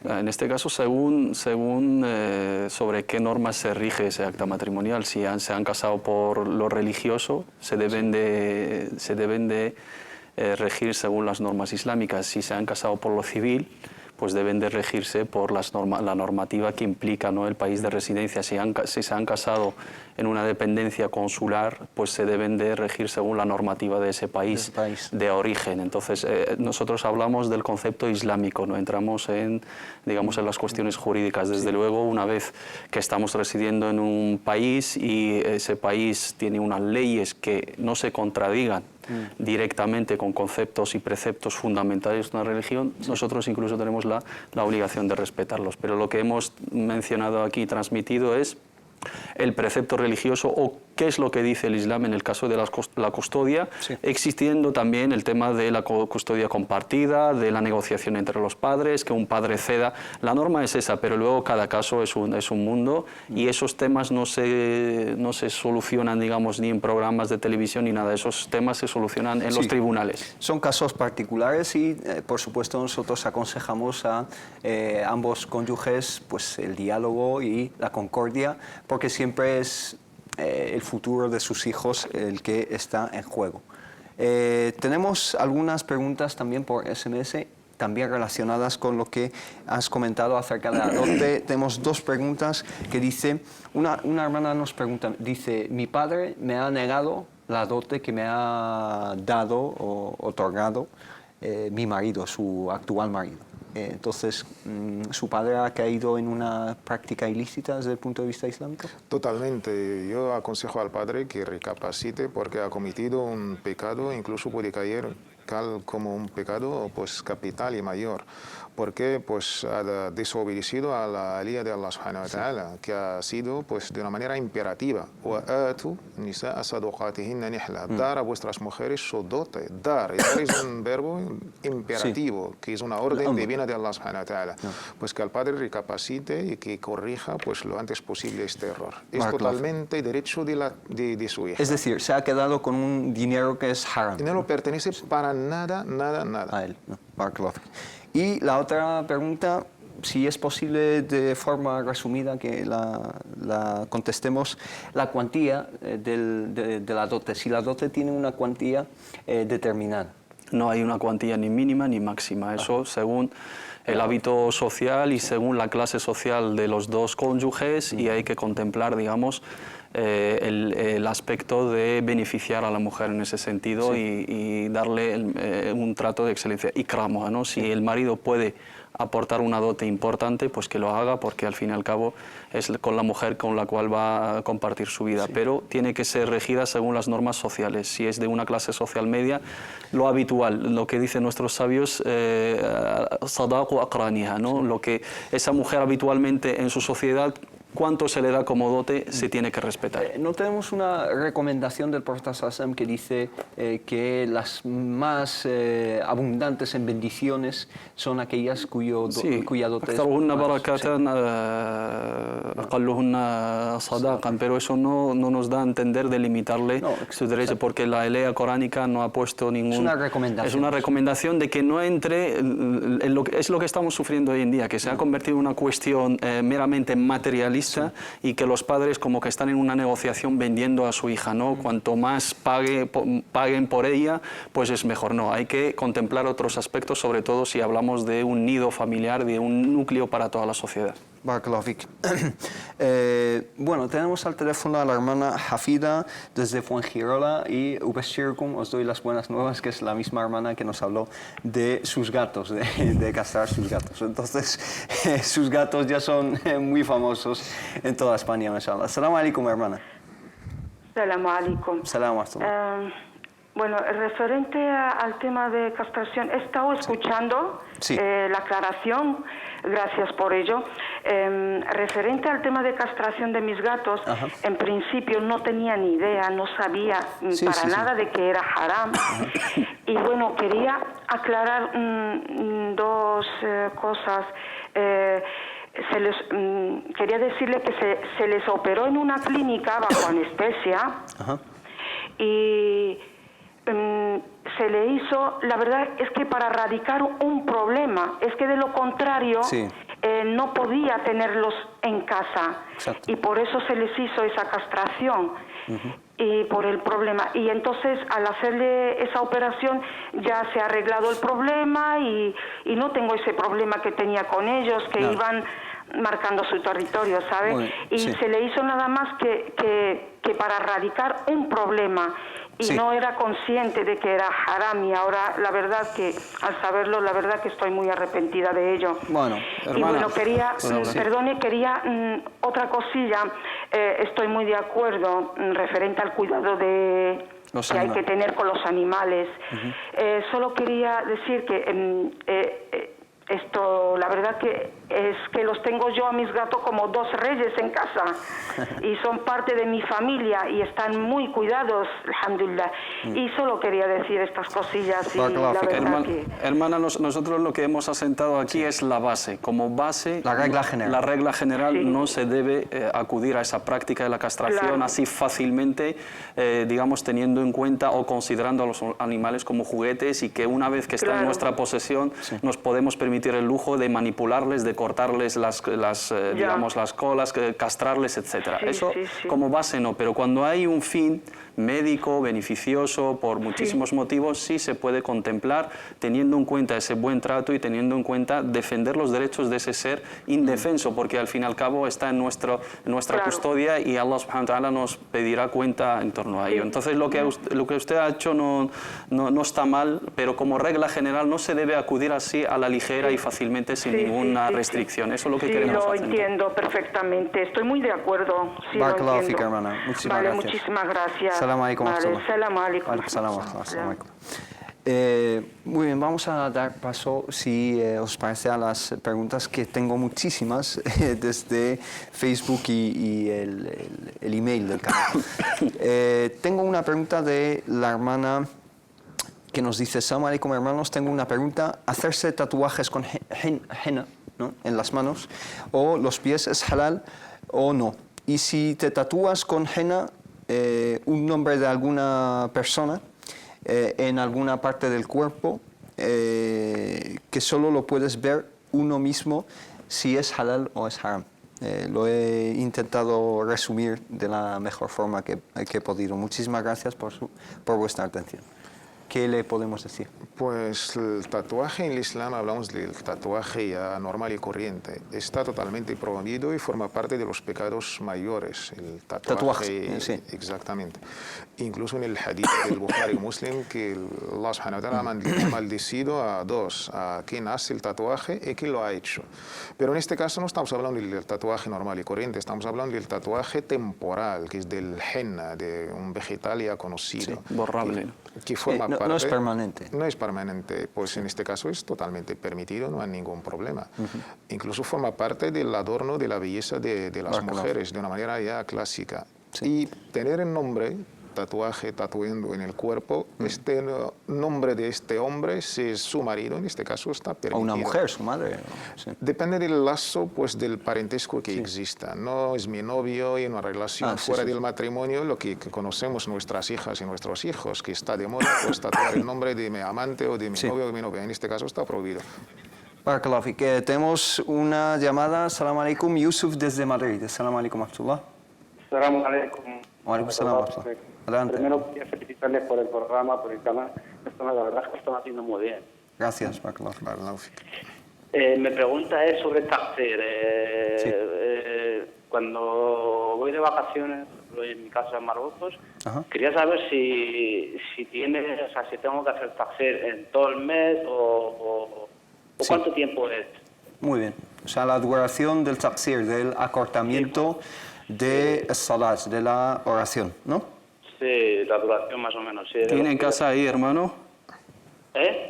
En este caso, según sobre qué normas se rige ese acta matrimonial. Si se han casado por lo religioso, se deben de regir según las normas islámicas. Si se han casado por lo civil, pues deben de regirse por la normativa que implica, ¿no?, el país de residencia. Si se han casado en una dependencia consular, pues se deben de regir según la normativa de ese país de origen. Entonces, nosotros hablamos del concepto islámico, no entramos en las cuestiones jurídicas. Desde luego, una vez que estamos residiendo en un país y ese país tiene unas leyes que no se contradigan directamente con conceptos y preceptos fundamentales de una religión, nosotros incluso tenemos la obligación de respetarlos. Pero lo que hemos mencionado aquí, transmitido, es el precepto religioso o qué es lo que dice el Islam en el caso de la custodia, existiendo también el tema de la custodia compartida, de la negociación entre los padres, que un padre ceda. La norma es esa, pero luego cada caso es un mundo y esos temas no se solucionan, digamos, ni en programas de televisión ni nada. Esos temas se solucionan en los tribunales. Son casos particulares y, por supuesto, nosotros aconsejamos a ambos cónyuges pues, el diálogo y la concordia, porque siempre es el futuro de sus hijos el que está en juego. Tenemos algunas preguntas también por SMS, también relacionadas con lo que has comentado acerca de la dote. Tenemos dos preguntas que dice, una hermana nos pregunta, dice, mi padre me ha negado la dote que me ha dado o otorgado mi marido, su actual marido. Entonces, ¿su padre ha caído en una práctica ilícita desde el punto de vista islámico? Totalmente. Yo aconsejo al padre que recapacite porque ha cometido un pecado, incluso puede caer como un pecado pues, capital y mayor, porque pues, ha desobedecido a la ley de Allah subhanahu wa ta'ala, que ha sido pues, de una manera imperativa. Dar a vuestras mujeres su dote. Dar es un verbo imperativo, que es una orden divina de Allah subhanahu wa ta'ala. Pues que el padre recapacite y que corrija pues, lo antes posible este error. Es totalmente derecho de su hija. Es decir, se ha quedado con un dinero que es haram. El dinero pertenece para nada. A él, no. Y la otra pregunta, si es posible de forma resumida que la contestemos, la cuantía de la dote, si la dote tiene una cuantía determinada. No hay una cuantía ni mínima ni máxima, eso según el hábito social y según la clase social de los dos cónyuges, y hay que contemplar, digamos, el aspecto de beneficiar a la mujer en ese sentido y darle un trato de excelencia. Ikramuha, ¿no? Si el marido puede aportar una dote importante, pues que lo haga, porque al fin y al cabo es con la mujer con la cual va a compartir su vida, pero tiene que ser regida según las normas sociales. Si es de una clase social media, lo habitual, lo que dicen nuestros sabios, sadaqu aqraniha, ¿no? Lo que esa mujer habitualmente en su sociedad, cuánto se le da como dote, se tiene que respetar. ¿No tenemos una recomendación del Profeta Sallallahu que dice que las más abundantes en bendiciones son aquellas cuya dote es más? Pero eso no nos da a entender de limitarle su derecho, porque la ley coránica no ha puesto ningún... Es una recomendación. Es una recomendación de que no entre en lo que es lo que estamos sufriendo hoy en día, que se ha convertido en una cuestión meramente materialista, y que los padres como que están en una negociación vendiendo a su hija, ¿no? Cuanto más paguen por ella, pues es mejor. No, hay que contemplar otros aspectos, sobre todo si hablamos de un nido familiar, de un núcleo para toda la sociedad. Barakallahu fik. Bueno, tenemos al teléfono a la hermana Hafida desde Fuengirola y Ubashirkum, os doy las buenas nuevas, que es la misma hermana que nos habló de sus gatos, de castrar sus gatos. Entonces, sus gatos ya son muy famosos en toda España, mashallah. Assalamu alaikum, hermana. Assalamu alaikum. Assalamu alaikum. Bueno, referente al tema de castración, he estado escuchando la aclaración, gracias por ello. Referente al tema de castración de mis gatos, en principio no tenía ni idea, no sabía nada de que era haram. Y bueno, quería aclarar dos cosas. Quería decirle que se les operó en una clínica bajo anestesia y se le hizo, la verdad es que para erradicar un problema, es que de lo contrario no podía tenerlos en casa. Exacto. Y por eso se les hizo esa castración. Y por el problema. Y entonces al hacerle esa operación ya se ha arreglado el problema y no tengo ese problema que tenía con ellos, que iban marcando su territorio, ¿sabe? Bueno, y se le hizo nada más que para erradicar un problema. Y no era consciente de que era haram, y ahora la verdad que al saberlo, la verdad que estoy muy arrepentida de ello. Bueno, hermana, y bueno, quería, perdone, quería otra cosilla. Estoy muy de acuerdo referente al cuidado que hay que tener con los animales. Solo quería decir que esto, la verdad que es que los tengo yo a mis gatos como dos reyes en casa y son parte de mi familia y están muy cuidados, alhamdulillah. Y solo quería decir estas cosillas. Y la verdad hermana, nosotros lo que hemos asentado aquí es la base. Como base, la regla general. La regla general no se debe acudir a esa práctica de la castración así fácilmente, digamos, teniendo en cuenta o considerando a los animales como juguetes, y que una vez que están en nuestra posesión nos podemos permitir el lujo de manipularles, de cortarles digamos, las colas, castrarles, etc. Eso como base no, pero cuando hay un fin médico, beneficioso, por muchísimos motivos, sí se puede contemplar, teniendo en cuenta ese buen trato y teniendo en cuenta defender los derechos de ese ser indefenso, porque al fin y al cabo está en nuestra custodia y Allah subhanahu wa ta'ala nos pedirá cuenta en torno a ello. Entonces lo que usted ha hecho no está mal, pero como regla general no se debe acudir así a la ligera y fácilmente sin ninguna restricción. Eso es lo que queremos hacer. Lo entiendo perfectamente, estoy muy de acuerdo. Sí, Barakallahu fik, hermana. Muchísimas gracias. Muchísimas gracias. Salam alaikum. Salam alaikum. Muy bien, vamos a dar paso, si os parece, a las preguntas, que tengo muchísimas desde Facebook y el email del canal. Tengo una pregunta de la hermana que nos dice: Salam alaikum, hermanos, tengo una pregunta. ¿Hacerse tatuajes con henna, ¿no?, en las manos o los pies es halal o no? Y si te tatúas con henna un nombre de alguna persona en alguna parte del cuerpo, que solo lo puedes ver uno mismo si es halal o es haram. Lo he intentado resumir de la mejor forma que he podido. Muchísimas gracias por vuestra atención. ¿Qué le podemos decir? Pues el tatuaje en el Islam, hablamos del tatuaje ya normal y corriente, está totalmente prohibido y forma parte de los pecados mayores. El tatuaje, exactamente. Incluso en el hadith del Bukhari Muslim, que Allah subhanahu wa ta'ala ha maldecido a dos, a quien hace el tatuaje y quien lo ha hecho. Pero en este caso no estamos hablando del tatuaje normal y corriente, estamos hablando del tatuaje temporal, que es del henna, de un vegetal ya conocido. Borrable. Que forma no es permanente. No es permanente, pues en este caso es totalmente permitido, no hay ningún problema. Incluso forma parte del adorno de la belleza de las mujeres, de una manera ya clásica. Y tener el nombre, tatuando en el cuerpo, este nombre de este hombre, si es su marido, en este caso está permitido. O una mujer, su madre. Depende del lazo, pues del parentesco que exista. No es mi novio y una relación fuera del matrimonio, lo que conocemos nuestras hijas y nuestros hijos, que está de moda, pues tatuar el nombre de mi amante o de mi novio o de mi novia. En este caso está prohibido. Barakallahu fik. Tenemos una llamada. Salam alaikum, Yusuf desde Madrid. Salam alaikum, Abdullah. Salam alaikum. Wa alaikum salam. Adelante. Primero quería felicitarles por el programa, por el canal. La verdad es que lo están haciendo muy bien. Gracias, Barakallahu fik. Mi pregunta es sobre Taqsir. Cuando voy de vacaciones, en mi casa en Marruecos, quería saber si tengo que hacer Taqsir en todo el mes o cuánto tiempo es. Muy bien. O sea, la duración del Taqsir, del acortamiento de salat, de la oración, ¿no? Sí, la duración más o menos. Sí, ¿Tienen casa ahí, hermano?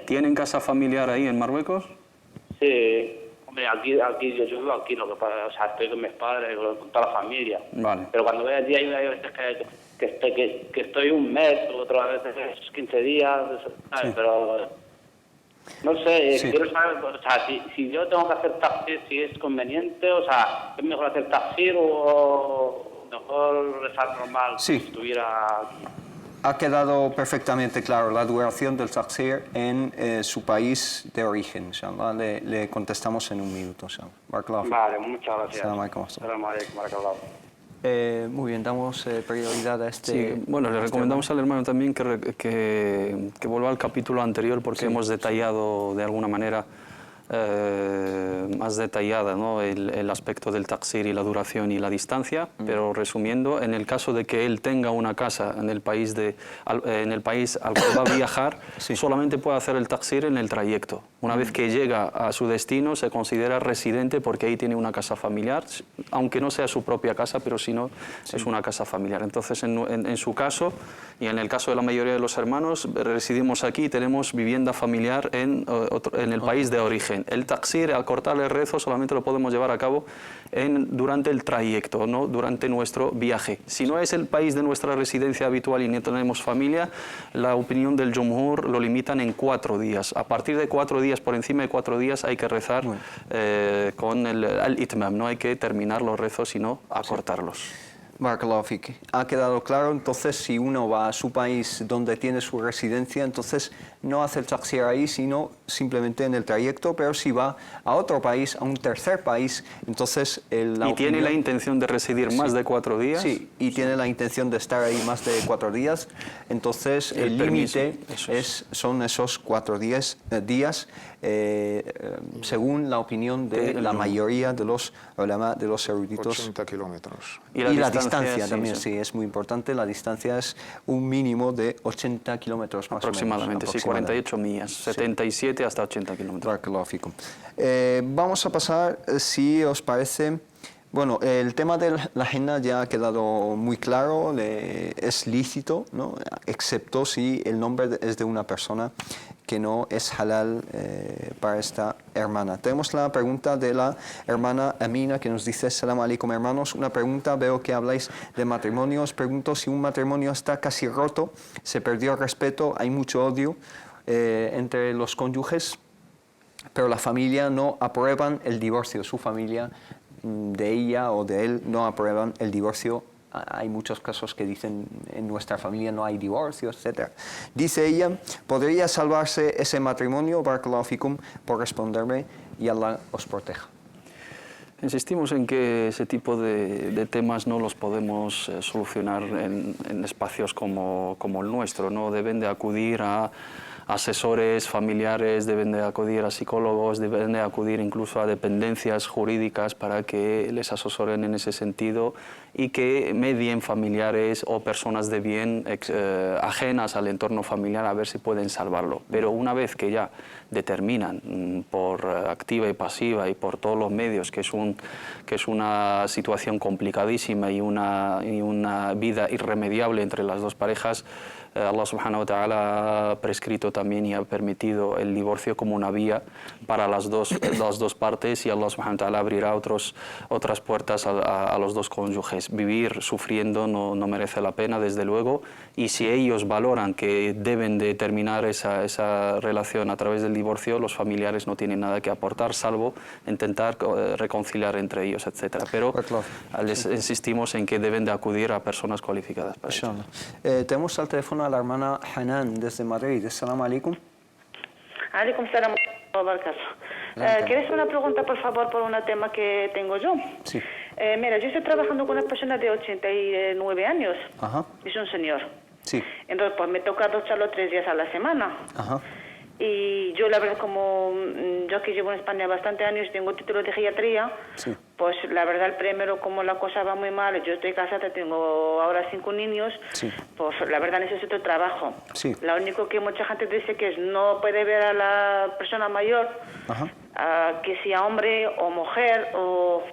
¿Tienen casa familiar ahí en Marruecos? Sí. Hombre, aquí yo vivo aquí, lo que pasa, o sea, estoy con mis padres, con toda la familia. Vale. Pero cuando voy allí hay veces que estoy un mes, otras veces 15 días, ¿sabes? Sí. Pero no sé, quiero saber, o sea, si yo tengo que hacer tafsir, si es conveniente, o sea, ¿es mejor hacer tafsir o mejor rezar normal si estuviera aquí? Ha quedado perfectamente claro la duración del taqsir en su país de origen. Le contestamos en un minuto. Vale, muchas gracias. Assalamu alaikum. Muy bien, damos prioridad a este... Sí, bueno, le recomendamos al hermano también que vuelva al capítulo anterior porque hemos detallado de alguna manera más detallada, ¿no? el aspecto del taqsir y la duración y la distancia, pero resumiendo, en el caso de que él tenga una casa en el país al cual va a viajar, solamente puede hacer el taqsir en el trayecto. Una vez que llega a su destino se considera residente porque ahí tiene una casa familiar, aunque no sea su propia casa, pero si no es una casa familiar. Entonces en su caso y en el caso de la mayoría de los hermanos, residimos aquí y tenemos vivienda familiar en el país de origen. El taqsir, al cortar el rezo, solamente lo podemos llevar a cabo durante el trayecto, no durante nuestro viaje. Si no es el país de nuestra residencia habitual y no tenemos familia, la opinión del Jumhur lo limitan en 4 días. A partir de 4 días, por encima de 4 días, hay que rezar con el itmam, no hay que terminar los rezos, sino acortarlos. Barakallahu fik. Ha quedado claro, entonces, si uno va a su país donde tiene su residencia, entonces no hace el taqsir ahí, sino simplemente en el trayecto, pero si va a otro país, a un tercer país, entonces... ¿Y tiene la intención de residir más de 4 días? Sí, y tiene la intención de estar ahí más de 4 días, entonces el límite son esos 4 días, según la opinión de la mayoría de los ulama, de los eruditos. 80 kilómetros. Y la distancia también, sí, es muy importante. La distancia es un mínimo de 80 kilómetros más aproximadamente, o menos. Sí, 48 millas, 77 hasta 80 kilómetros. Vamos a pasar, si os parece... Bueno, el tema de la henna ya ha quedado muy claro, es lícito, ¿no? Excepto si el nombre es de una persona que no es halal para esta hermana. Tenemos la pregunta de la hermana Amina que nos dice: Salam alaikum hermanos, una pregunta, veo que habláis de matrimonio, os pregunto si un matrimonio está casi roto, se perdió el respeto, hay mucho odio entre los cónyuges, pero la familia no aprueban el divorcio, su familia de ella o de él no aprueban el divorcio. Hay muchos casos que dicen en nuestra familia no hay divorcio, etc. Dice ella, ¿podría salvarse ese matrimonio? Barakallahu fikum, por responderme, y Allah os proteja. Insistimos en que ese tipo de temas no los podemos solucionar en espacios como el nuestro, ¿no? Deben de acudir a asesores familiares, deben de acudir a psicólogos, deben de acudir incluso a dependencias jurídicas para que les asesoren en ese sentido y que medien familiares o personas de bien ajenas al entorno familiar a ver si pueden salvarlo. Pero una vez que ya determinan por activa y pasiva y por todos los medios que es una situación complicadísima y una vida irremediable entre las dos parejas, Allah subhanahu wa ta'ala ha prescrito también y ha permitido el divorcio como una vía para las dos partes, y Allah subhanahu wa ta'ala abrirá otras puertas a los dos cónyuges. Vivir sufriendo no merece la pena, desde luego, y si ellos valoran que deben de terminar esa relación a través del divorcio, los familiares no tienen nada que aportar, salvo intentar reconciliar entre ellos, etc. Pero les insistimos en que deben de acudir a personas cualificadas para ello. Tenemos al teléfono a la hermana Hanan desde Madrid. Assalamu alaikum. Alaikum salam wa barakatuh. ¿Quieres hacer una pregunta, por favor, por un tema que tengo yo? Sí. Mira, yo estoy trabajando con una persona de 89 años. Ajá. Es un señor. Sí. Entonces, pues me toca ducharlo 3 días a la semana. Ajá. Y yo, la verdad, como yo que llevo en España bastante años y tengo título de geriatría, pues la verdad, el primero, como la cosa va muy mal, yo estoy casada, tengo ahora 5 niños, pues la verdad necesito trabajo. Lo único que mucha gente dice que es no puede ver a la persona mayor, que sea hombre o mujer o...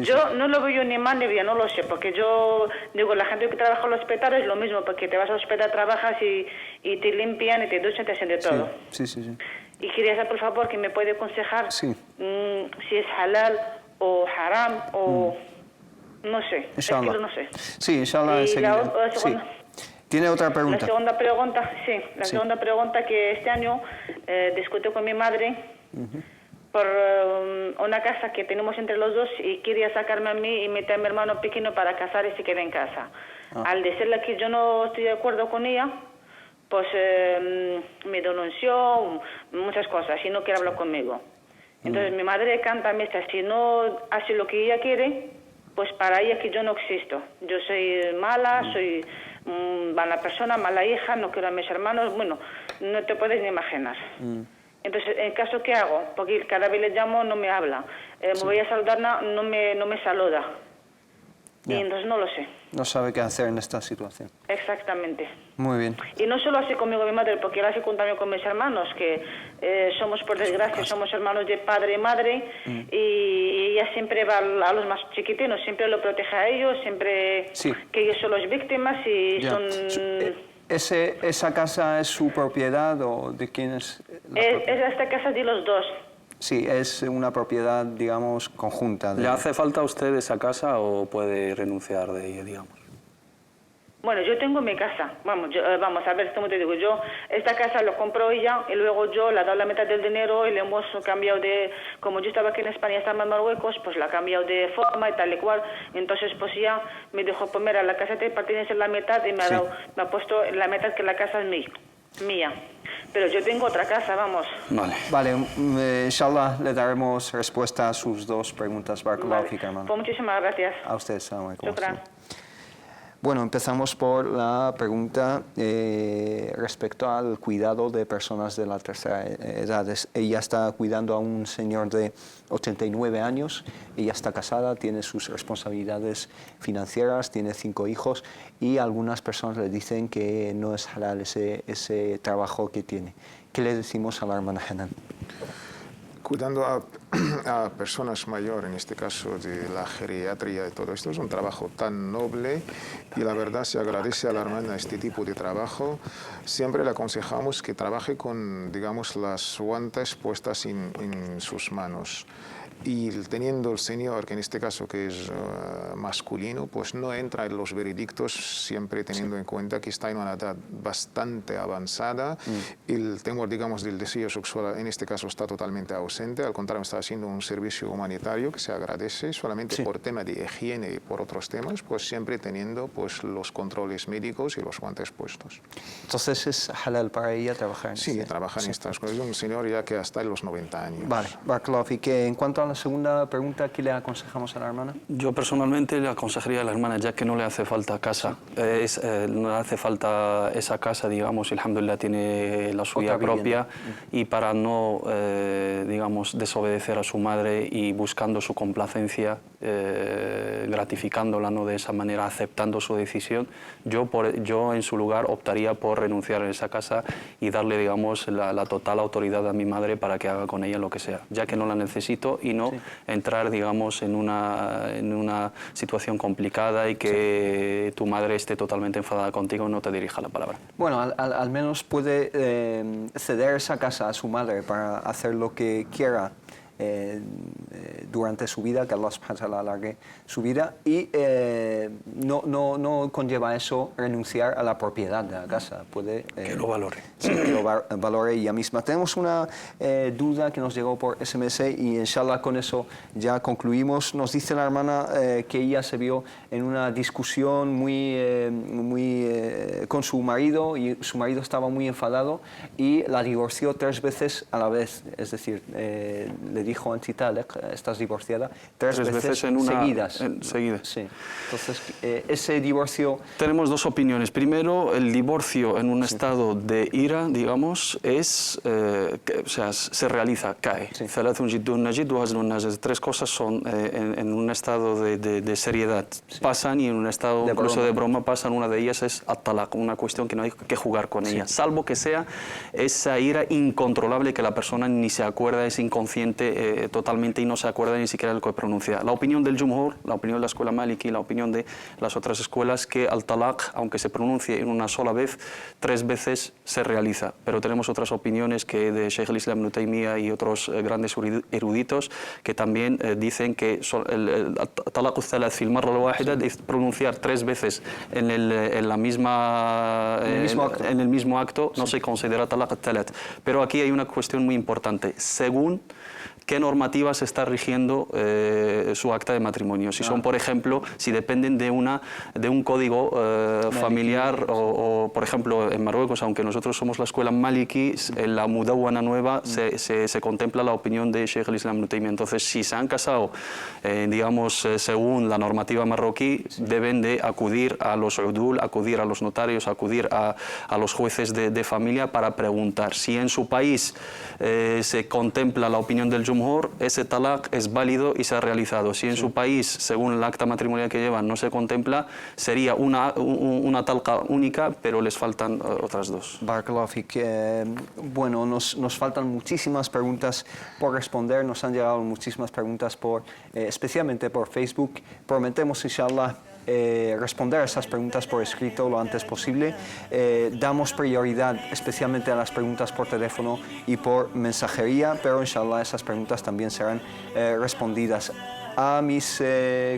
Yo no lo veo ni mal ni bien, no lo sé, porque yo digo, la gente que trabaja en los hospitales es lo mismo, porque te vas al hospital, trabajas y te limpian y te duchan, te hacen de todo. Y quería saber, por favor, que me puede aconsejar si es halal o haram o no sé, es que no sé. Sí, inshallah, enseguida. ¿Tiene otra pregunta? La segunda pregunta, que este año discutí con mi madre por una casa que tenemos entre los dos y quería sacarme a mí y meter a mi hermano pequeño para casar y se quede en casa. Al decirle que yo no estoy de acuerdo con ella, pues me denunció muchas cosas y no quiere hablar conmigo. Entonces mi madre canta, me dice, si no hace lo que ella quiere, pues para ella que yo no existo. Yo soy mala, soy mala persona, mala hija, no quiero a mis hermanos, bueno, no te puedes ni imaginar. Entonces, ¿en caso qué hago? Porque cada vez le llamo, no me habla. Me voy a saludarla, no me saluda. Y entonces no lo sé. No sabe qué hacer en esta situación. Exactamente. Muy bien. Y no solo así conmigo mi madre, porque él hace también con mis hermanos, que somos, por desgracia, somos hermanos de padre y madre, y ella siempre va a los más chiquitinos, siempre lo protege a ellos, siempre que ellos son las víctimas y son... ¿Esa casa es su propiedad o de quién es? Esta casa de los dos. Sí, es una propiedad, digamos, conjunta. ¿Le hace falta a usted esa casa o puede renunciar de ella, digamos? Bueno, yo tengo mi casa. Vamos a ver, como te digo, yo esta casa lo compró ella y luego yo le he dado la mitad del dinero y le hemos cambiado de... Como yo estaba aquí en España, estaba en Marruecos, pues la he cambiado de forma y tal y cual. Entonces, pues ya me dijo, pues mira, la casa te pertenece la mitad y me ha puesto la mitad que la casa es mía. Pero yo tengo otra casa, vamos. Vale, inshallah le daremos respuesta a sus dos preguntas. Barakallahu fik, hermano. Pues muchísimas gracias. A usted, salam alaikum. Shukran. Bueno, empezamos por la pregunta respecto al cuidado de personas de la tercera edad. Ella está cuidando a un señor de 89 años, ella está casada, tiene sus responsabilidades financieras, tiene 5 hijos y algunas personas le dicen que no es halal ese trabajo que tiene. ¿Qué le decimos a la hermana Hanan? Cuidando a personas mayores, en este caso de la geriatría y todo esto, es un trabajo tan noble y la verdad se agradece a la hermana este tipo de trabajo. Siempre le aconsejamos que trabaje con, digamos, las guantes puestas en sus manos. Y teniendo el señor, que en este caso que es masculino, pues no entra en los veredictos, siempre teniendo en cuenta que está en una edad bastante avanzada. El temor, digamos, del deseo sexual en este caso está totalmente ausente, al contrario está haciendo un servicio humanitario que se agradece solamente por tema de higiene y por otros temas, pues siempre teniendo pues los controles médicos y los guantes puestos. Entonces es halal para ella trabajar en Sí, trabaja en estas cosas. Es un señor ya que hasta en los 90 años. Vale, Barakallahu fik. En cuanto a la segunda pregunta, ¿qué le aconsejamos a la hermana? Yo personalmente le aconsejaría a la hermana, ya que no le hace falta casa, no le hace falta esa casa, digamos, alhamdulillah tiene la suya propia, y para no, digamos, desobedecer a su madre y buscando su complacencia, gratificándola, ¿no?, de esa manera, aceptando su decisión, yo en su lugar optaría por renunciar a esa casa y darle, digamos, la total autoridad a mi madre para que haga con ella lo que sea, ya que no la necesito y no entrar, digamos, en una situación complicada y que tu madre esté totalmente enfadada contigo y no te dirija la palabra. Bueno, al menos puede ceder esa casa a su madre para hacer lo que quiera durante su vida, que Allah subhanahu wa ta'ala alargue su vida, y no conlleva eso renunciar a la propiedad de la casa. Puede que lo valore. Sí, que lo valore ella misma. Tenemos una duda que nos llegó por SMS y inshallah con eso ya concluimos. Nos dice la hermana que ella se vio en una discusión con su marido y su marido estaba muy enfadado y la divorció 3 veces a la vez, es decir, le dijo anti-talaq, estás divorciada, tres veces seguidas. Sí. Entonces, ese divorcio... Tenemos dos opiniones. Primero, el divorcio en un estado de ira, digamos, se realiza, cae. Tres cosas son en un estado de seriedad. Pasan, y en un estado incluso de broma pasan. Una de ellas es at-talaq, una cuestión que no hay que jugar con ella, salvo que sea esa ira incontrolable que la persona ni se acuerda, es inconsciente totalmente y no se acuerda ni siquiera del que pronuncia. La opinión del Jumhur, la opinión de la escuela Maliki, la opinión de las otras escuelas, que al talaq, aunque se pronuncie en una sola vez, 3 veces se realiza. Pero tenemos otras opiniones que de Sheikh al-Islam Ibn Taymiyyah y otros grandes eruditos que también dicen que el talaq al-thalath fil marra al-wahida es pronunciar 3 veces en el mismo acto, no se considera talaq al-thalath. Pero aquí hay una cuestión muy importante. Según qué normativas está rigiendo su acta de matrimonio. Si son, por ejemplo, si dependen de un código familiar o, por ejemplo, en Marruecos, aunque nosotros somos la escuela Maliki, en la Mudawwana nueva se contempla la opinión de Sheikh al-Islam Ibn Taymiyyah. Entonces, si se han casado, digamos, según la normativa marroquí, deben de acudir a los udul, acudir a los notarios, acudir a los jueces de familia para preguntar. Si en su país se contempla la opinión del Jumhur, ese talaq es válido y se ha realizado. Si en su país, según el acta matrimonial que llevan, no se contempla, sería una talqa única, pero les faltan otras 2. Barakallahu fik. Bueno, nos faltan muchísimas preguntas por responder, nos han llegado muchísimas preguntas especialmente por Facebook. Prometemos, inshallah, responder a esas preguntas por escrito lo antes posible. Damos prioridad especialmente a las preguntas por teléfono y por mensajería, pero inshallah esas preguntas también serán respondidas. A mis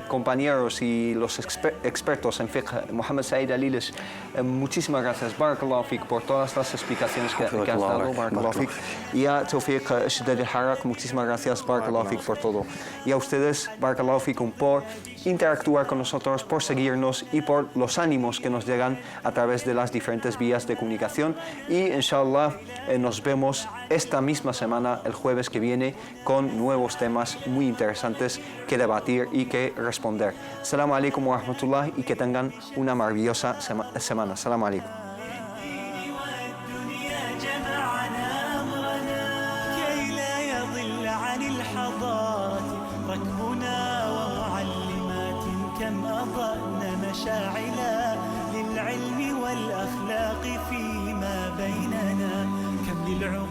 compañeros y los expertos en fiqh, Mohamed Said Alilesh, muchísimas gracias, Barakallahu fik, por todas las explicaciones que has dado, Barakallahu fik. Y a Tawfiq Shiddad al-Harak, muchísimas gracias, Barakallahu fik, por todo. Y a ustedes, Barakallahu fikum, por interactuar con nosotros, por seguirnos y por los ánimos que nos llegan a través de las diferentes vías de comunicación. Y inshallah nos vemos esta misma semana, el jueves que viene, con nuevos temas muy interesantes que debatir y que responder. Assalamu alaikum wa rahmatullah, y que tengan una maravillosa semana. Assalamu alaikum. مشاعلا للعلم والأخلاق فيما بيننا كم للعقول